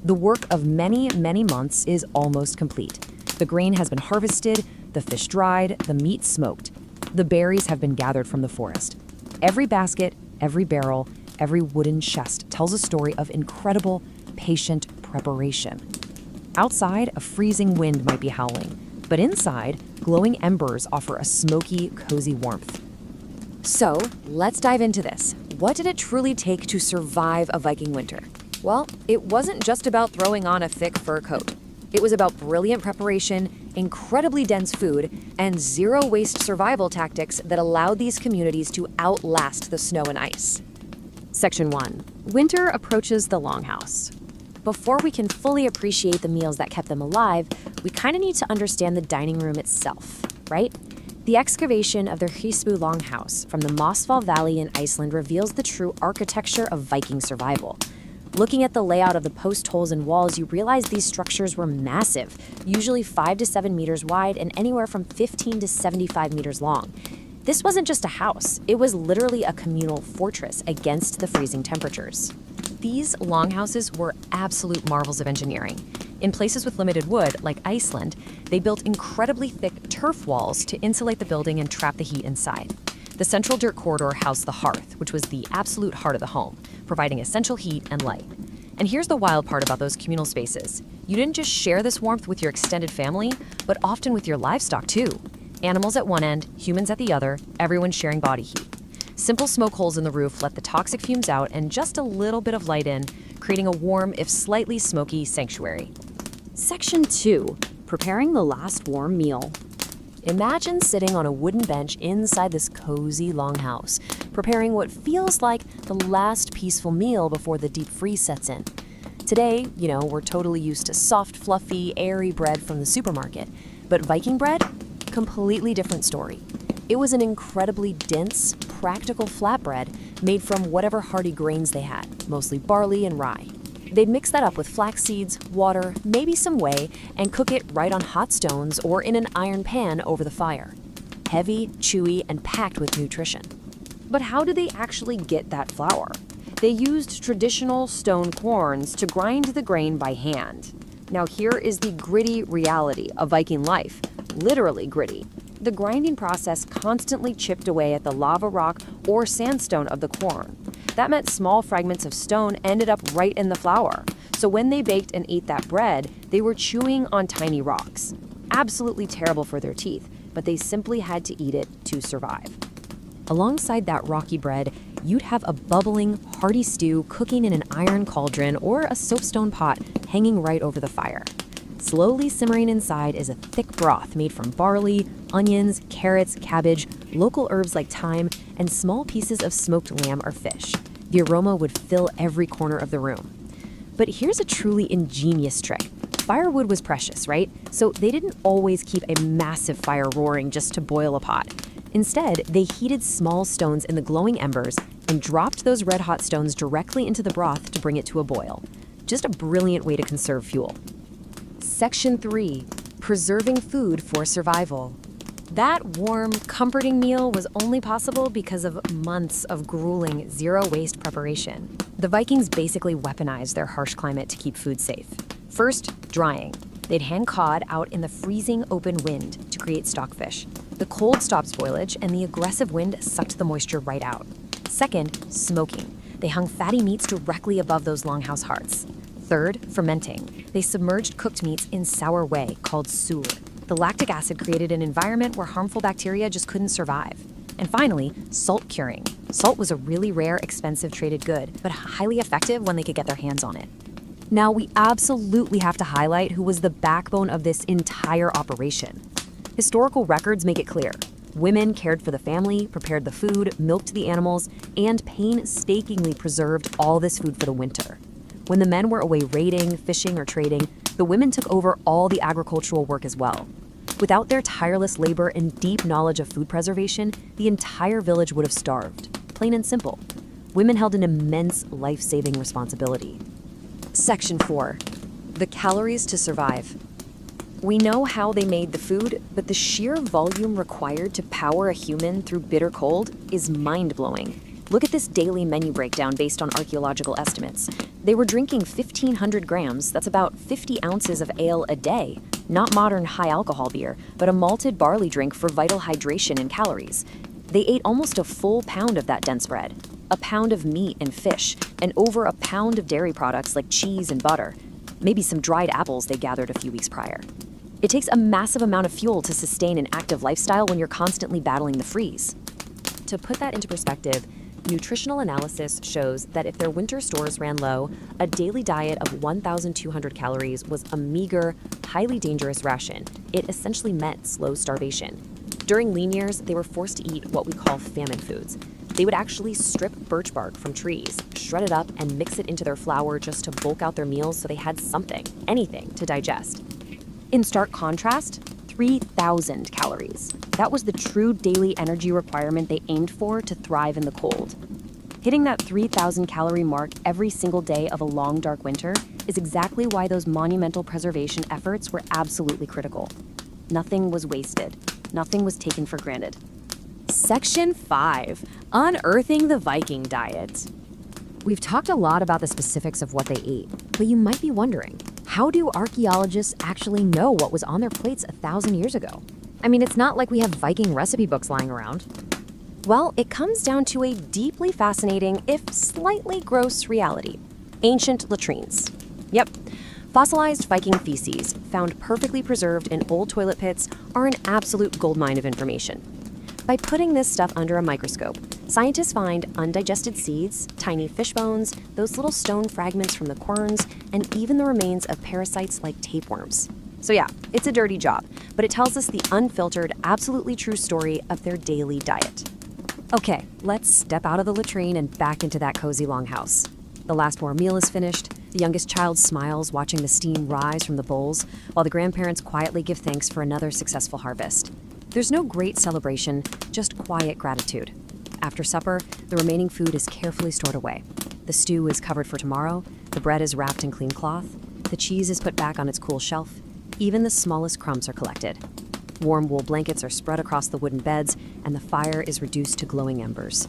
The work of many, many months is almost complete. The grain has been harvested, the fish dried, the meat smoked. The berries have been gathered from the forest. Every basket, every barrel, every wooden chest tells a story of incredible, patient preparation. Outside, a freezing wind might be howling, but inside, glowing embers offer a smoky, cozy warmth. So, let's dive into this. What did it truly take to survive a Viking winter? Well, it wasn't just about throwing on a thick fur coat. It was about brilliant preparation, incredibly dense food, and zero-waste survival tactics that allowed these communities to outlast the snow and ice. Section 1. Winter approaches the longhouse. Before we can fully appreciate the meals that kept them alive, we kind of need to understand the dining room itself, right? The excavation of the Hrisbu longhouse from the Mosfall Valley in Iceland reveals the true architecture of Viking survival. Looking at the layout of the post holes and walls, you realize these structures were massive, usually 5 to 7 meters wide and anywhere from 15 to 75 meters long. This wasn't just a house, it was literally a communal fortress against the freezing temperatures. These longhouses were absolute marvels of engineering. In places with limited wood, like Iceland, they built incredibly thick turf walls to insulate the building and trap the heat inside. The central dirt corridor housed the hearth, which was the absolute heart of the home, providing essential heat and light. And here's the wild part about those communal spaces. You didn't just share this warmth with your extended family, but often with your livestock too. Animals at one end, humans at the other, everyone sharing body heat. Simple smoke holes in the roof let the toxic fumes out and just a little bit of light in, creating a warm, if slightly smoky, sanctuary. Section 2. Preparing the last warm meal. Imagine sitting on a wooden bench inside this cozy longhouse, preparing what feels like the last peaceful meal before the deep freeze sets in. Today, we're totally used to soft, fluffy, airy bread from the supermarket, but Viking bread? Completely different story. It was an incredibly dense, practical flatbread made from whatever hearty grains they had, mostly barley and rye. They'd mix that up with flax seeds, water, maybe some whey, and cook it right on hot stones or in an iron pan over the fire. Heavy, chewy, and packed with nutrition. But how did they actually get that flour? They used traditional stone querns to grind the grain by hand. Now here is the gritty reality of Viking life, literally gritty. The grinding process constantly chipped away at the lava rock or sandstone of the quern. That meant small fragments of stone ended up right in the flour. So when they baked and ate that bread, they were chewing on tiny rocks. Absolutely terrible for their teeth, but they simply had to eat it to survive. Alongside that rocky bread, you'd have a bubbling, hearty stew cooking in an iron cauldron or a soapstone pot hanging right over the fire. Slowly simmering inside is a thick broth made from barley, onions, carrots, cabbage, local herbs like thyme, and small pieces of smoked lamb or fish. The aroma would fill every corner of the room. But here's a truly ingenious trick. Firewood was precious, right? So they didn't always keep a massive fire roaring just to boil a pot. Instead, they heated small stones in the glowing embers and dropped those red-hot stones directly into the broth to bring it to a boil. Just a brilliant way to conserve fuel. Section 3. Preserving food for survival. That warm, comforting meal was only possible because of months of grueling, zero-waste preparation. The Vikings basically weaponized their harsh climate to keep food safe. First, drying. They'd hang cod out in the freezing open wind to create stockfish. The cold stopped spoilage, and the aggressive wind sucked the moisture right out. Second, smoking. They hung fatty meats directly above those longhouse hearths. Third, fermenting. They submerged cooked meats in sour whey, called sur. The lactic acid created an environment where harmful bacteria just couldn't survive. And finally, salt curing. Salt was a really rare, expensive traded good, but highly effective when they could get their hands on it. Now, we absolutely have to highlight who was the backbone of this entire operation. Historical records make it clear. Women cared for the family, prepared the food, milked the animals, and painstakingly preserved all this food for the winter. When the men were away raiding, fishing, or trading, the women took over all the agricultural work as well. Without their tireless labor and deep knowledge of food preservation, the entire village would have starved. Plain and simple. Women held an immense life-saving responsibility. Section 4. The calories to survive. We know how they made the food, but the sheer volume required to power a human through bitter cold is mind-blowing. Look at this daily menu breakdown based on archaeological estimates. They were drinking 1,500 grams, that's about 50 ounces of ale a day. Not modern high-alcohol beer, but a malted barley drink for vital hydration and calories. They ate almost a full pound of that dense bread, a pound of meat and fish, and over a pound of dairy products like cheese and butter, maybe some dried apples they gathered a few weeks prior. It takes a massive amount of fuel to sustain an active lifestyle when you're constantly battling the freeze. To put that into perspective, nutritional analysis shows that if their winter stores ran low, a daily diet of 1,200 calories was a meager, highly dangerous ration. It essentially meant slow starvation. During lean years, they were forced to eat what we call famine foods. They would actually strip birch bark from trees, shred it up, and mix it into their flour just to bulk out their meals so they had something, anything, to digest. In stark contrast, 3,000 calories. That was the true daily energy requirement they aimed for to thrive in the cold. Hitting that 3,000 calorie mark every single day of a long, dark winter is exactly why those monumental preservation efforts were absolutely critical. Nothing was wasted. Nothing was taken for granted. Section 5. Unearthing the Viking diet. We've talked a lot about the specifics of what they ate, but you might be wondering, how do archaeologists actually know what was on their plates 1,000 years ago? I mean, it's not like we have Viking recipe books lying around. Well, it comes down to a deeply fascinating, if slightly gross, reality. Ancient latrines. Yep. Fossilized Viking feces, found perfectly preserved in old toilet pits, are an absolute goldmine of information. By putting this stuff under a microscope, scientists find undigested seeds, tiny fish bones, those little stone fragments from the querns, and even the remains of parasites like tapeworms. So yeah, it's a dirty job, but it tells us the unfiltered, absolutely true story of their daily diet. Okay, let's step out of the latrine and back into that cozy longhouse. The last more meal is finished, the youngest child smiles watching the steam rise from the bowls, while the grandparents quietly give thanks for another successful harvest. There's no great celebration, just quiet gratitude. After supper, the remaining food is carefully stored away. The stew is covered for tomorrow, the bread is wrapped in clean cloth, the cheese is put back on its cool shelf, even the smallest crumbs are collected. Warm wool blankets are spread across the wooden beds, and the fire is reduced to glowing embers.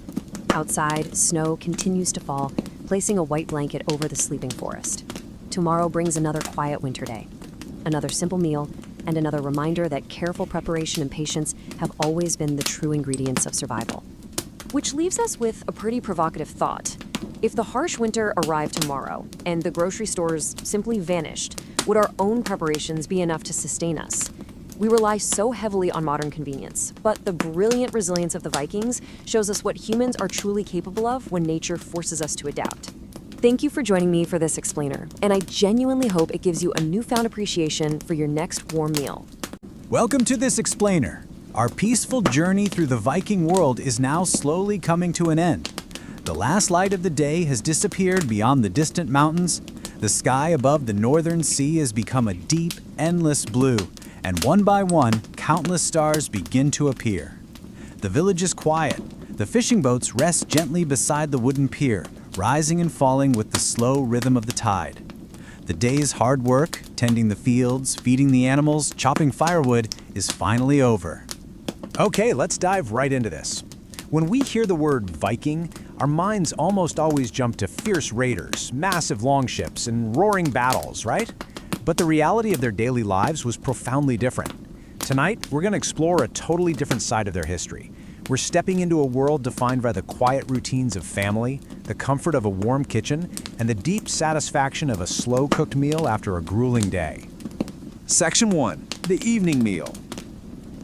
Outside, snow continues to fall, placing a white blanket over the sleeping forest. Tomorrow brings another quiet winter day, another simple meal, and another reminder that careful preparation and patience have always been the true ingredients of survival. Which leaves us with a pretty provocative thought. If the harsh winter arrived tomorrow and the grocery stores simply vanished, would our own preparations be enough to sustain us? We rely so heavily on modern convenience, but the brilliant resilience of the Vikings shows us what humans are truly capable of when nature forces us to adapt. Thank you for joining me for this explainer, and I genuinely hope it gives you a newfound appreciation for your next warm meal. Welcome to This Explainer. Our peaceful journey through the Viking world is now slowly coming to an end. The last light of the day has disappeared beyond the distant mountains. The sky above the northern sea has become a deep, endless blue, and one by one, countless stars begin to appear. The village is quiet. The fishing boats rest gently beside the wooden pier, rising and falling with the slow rhythm of the tide. The day's hard work, tending the fields, feeding the animals, chopping firewood, is finally over. Okay, let's dive right into this. When we hear the word Viking, our minds almost always jump to fierce raiders, massive longships, and roaring battles, right? But the reality of their daily lives was profoundly different. Tonight, we're going to explore a totally different side of their history. We're stepping into a world defined by the quiet routines of family, the comfort of a warm kitchen, and the deep satisfaction of a slow-cooked meal after a grueling day. Section 1. The evening meal.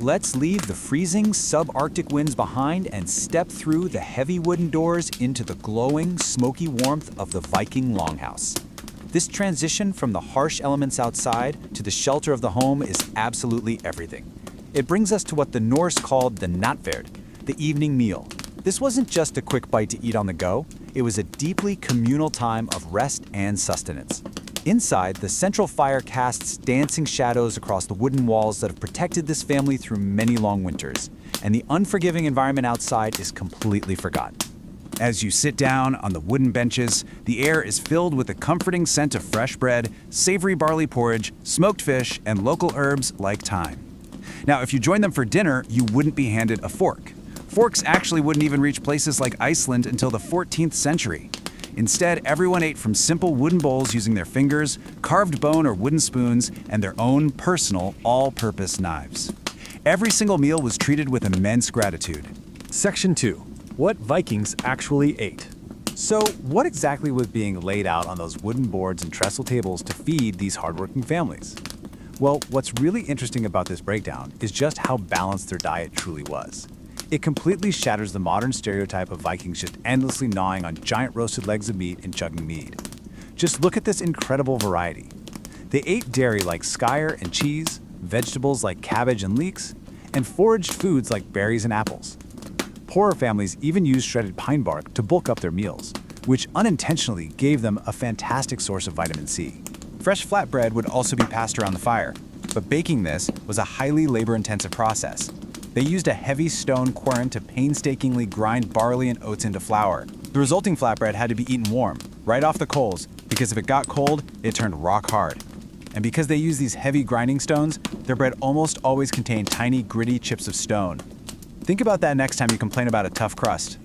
Let's leave the freezing subarctic winds behind and step through the heavy wooden doors into the glowing, smoky warmth of the Viking longhouse. This transition from the harsh elements outside to the shelter of the home is absolutely everything. It brings us to what the Norse called the nattverd, the evening meal. This wasn't just a quick bite to eat on the go, it was a deeply communal time of rest and sustenance. Inside, the central fire casts dancing shadows across the wooden walls that have protected this family through many long winters, and the unforgiving environment outside is completely forgotten. As you sit down on the wooden benches, the air is filled with the comforting scent of fresh bread, savory barley porridge, smoked fish, and local herbs like thyme. Now, if you join them for dinner, you wouldn't be handed a fork. Forks actually wouldn't even reach places like Iceland until the 14th century. Instead, everyone ate from simple wooden bowls using their fingers, carved bone or wooden spoons, and their own personal all-purpose knives. Every single meal was treated with immense gratitude. Section 2. What Vikings actually ate. So, what exactly was being laid out on those wooden boards and trestle tables to feed these hardworking families? Well, what's really interesting about this breakdown is just how balanced their diet truly was. It completely shatters the modern stereotype of Vikings just endlessly gnawing on giant roasted legs of meat and chugging mead. Just look at this incredible variety. They ate dairy like skyr and cheese, vegetables like cabbage and leeks, and foraged foods like berries and apples. Poorer families even used shredded pine bark to bulk up their meals, which unintentionally gave them a fantastic source of vitamin C. Fresh flatbread would also be passed around the fire, but baking this was a highly labor-intensive process. They used a heavy stone quern to painstakingly grind barley and oats into flour. The resulting flatbread had to be eaten warm, right off the coals, because if it got cold, it turned rock hard. And because they used these heavy grinding stones, their bread almost always contained tiny, gritty chips of stone. Think about that next time you complain about a tough crust.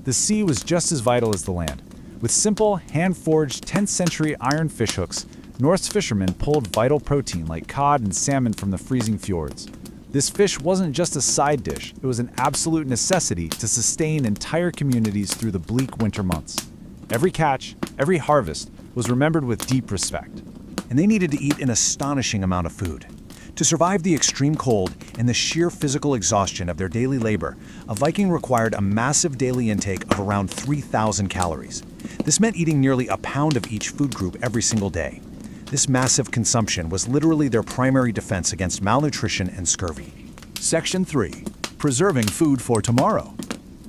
The sea was just as vital as the land. With simple, hand-forged 10th century iron fishhooks, Norse fishermen pulled vital protein like cod and salmon from the freezing fjords. This fish wasn't just a side dish, it was an absolute necessity to sustain entire communities through the bleak winter months. Every catch, every harvest, was remembered with deep respect. And they needed to eat an astonishing amount of food. To survive the extreme cold and the sheer physical exhaustion of their daily labor, a Viking required a massive daily intake of around 3,000 calories. This meant eating nearly a pound of each food group every single day. This massive consumption was literally their primary defense against malnutrition and scurvy. Section 3. Preserving food for tomorrow.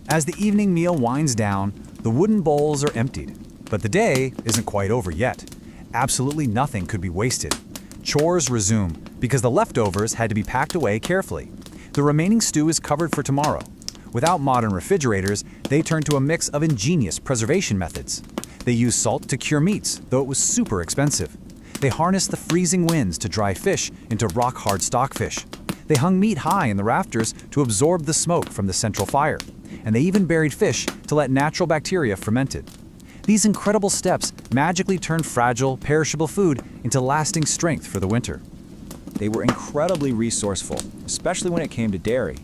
As the evening meal winds down, the wooden bowls are emptied. But the day isn't quite over yet. Absolutely nothing could be wasted. Chores resume, because the leftovers had to be packed away carefully. The remaining stew is covered for tomorrow. Without modern refrigerators, they turned to a mix of ingenious preservation methods. They used salt to cure meats, though it was super expensive. They harnessed the freezing winds to dry fish into rock-hard stockfish. They hung meat high in the rafters to absorb the smoke from the central fire. And they even buried fish to let natural bacteria ferment it. These incredible steps magically turned fragile, perishable food into lasting strength for the winter. They were incredibly resourceful, especially when it came to dairy.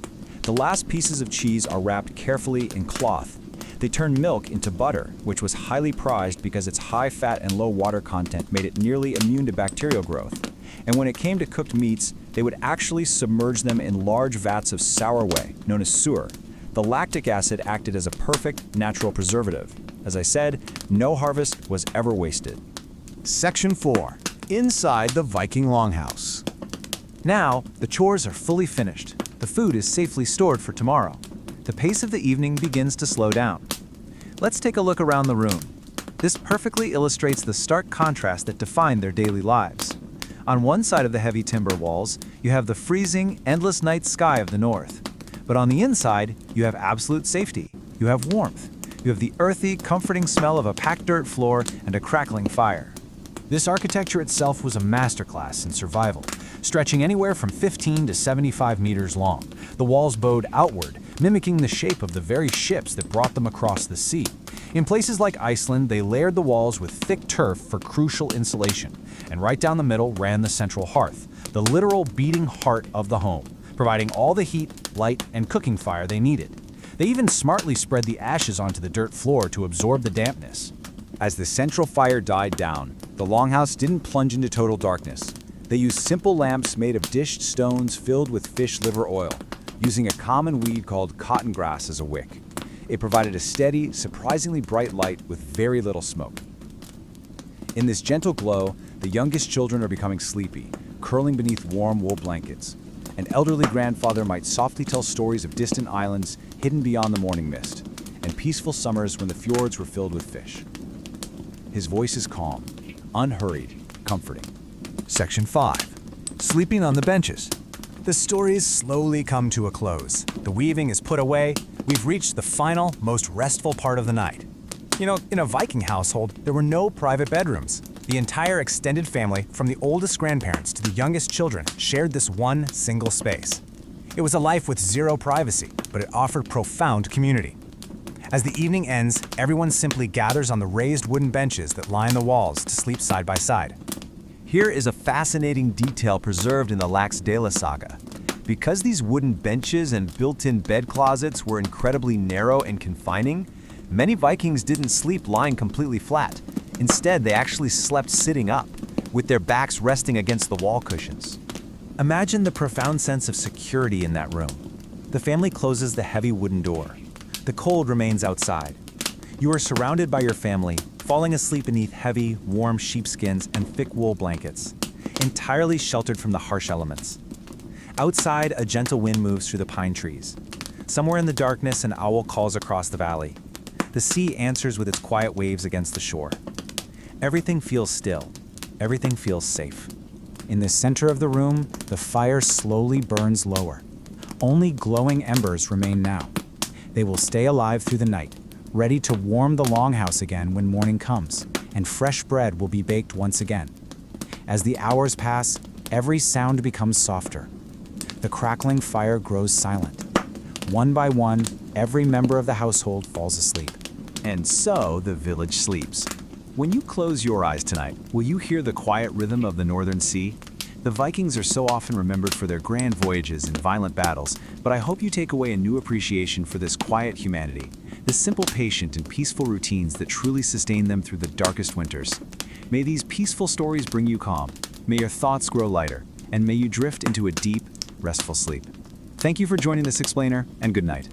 The last pieces of cheese are wrapped carefully in cloth. They turned milk into butter, which was highly prized because its high fat and low water content made it nearly immune to bacterial growth. And when it came to cooked meats, they would actually submerge them in large vats of sour whey, known as sewer. The lactic acid acted as a perfect natural preservative. As I said, no harvest was ever wasted. Section 4. Inside the Viking longhouse. Now, the chores are fully finished. The food is safely stored for tomorrow. The pace of the evening begins to slow down. Let's take a look around the room. This perfectly illustrates the stark contrast that defined their daily lives. On one side of the heavy timber walls, you have the freezing, endless night sky of the north. But on the inside, you have absolute safety. You have warmth. You have the earthy, comforting smell of a packed dirt floor and a crackling fire. This architecture itself was a masterclass in survival, stretching anywhere from 15 to 75 meters long. The walls bowed outward, mimicking the shape of the very ships that brought them across the sea. In places like Iceland, they layered the walls with thick turf for crucial insulation, and right down the middle ran the central hearth, the literal beating heart of the home, providing all the heat, light, and cooking fire they needed. They even smartly spread the ashes onto the dirt floor to absorb the dampness. As the central fire died down, the longhouse didn't plunge into total darkness. They used simple lamps made of dished stones filled with fish liver oil, using a common weed called cotton grass as a wick. It provided a steady, surprisingly bright light with very little smoke. In this gentle glow, the youngest children are becoming sleepy, curling beneath warm wool blankets. An elderly grandfather might softly tell stories of distant islands hidden beyond the morning mist, and peaceful summers when the fjords were filled with fish. His voice is calm, unhurried, comforting. Section 5. Sleeping on the benches. The stories slowly come to a close. The weaving is put away. We've reached the final, most restful part of the night. You know, in a Viking household, there were no private bedrooms. The entire extended family, from the oldest grandparents to the youngest children, shared this one single space. It was a life with zero privacy, but it offered profound community. As the evening ends, everyone simply gathers on the raised wooden benches that line the walls to sleep side by side. Here is a fascinating detail preserved in the Laxdæla saga. Because these wooden benches and built-in bed closets were incredibly narrow and confining, many Vikings didn't sleep lying completely flat. Instead, they actually slept sitting up, with their backs resting against the wall cushions. Imagine the profound sense of security in that room. The family closes the heavy wooden door. The cold remains outside. You are surrounded by your family, falling asleep beneath heavy, warm sheepskins and thick wool blankets, entirely sheltered from the harsh elements. Outside, a gentle wind moves through the pine trees. Somewhere in the darkness, an owl calls across the valley. The sea answers with its quiet waves against the shore. Everything feels still. Everything feels safe. In the center of the room, the fire slowly burns lower. Only glowing embers remain now. They will stay alive through the night, ready to warm the longhouse again when morning comes, and fresh bread will be baked once again. As the hours pass, every sound becomes softer. The crackling fire grows silent. One by one, every member of the household falls asleep. And so the village sleeps. When you close your eyes tonight, will you hear the quiet rhythm of the northern sea? The Vikings are so often remembered for their grand voyages and violent battles, but I hope you take away a new appreciation for this quiet humanity, the simple, patient, and peaceful routines that truly sustain them through the darkest winters. May these peaceful stories bring you calm, may your thoughts grow lighter, and may you drift into a deep, restful sleep. Thank you for joining this explainer, and good night.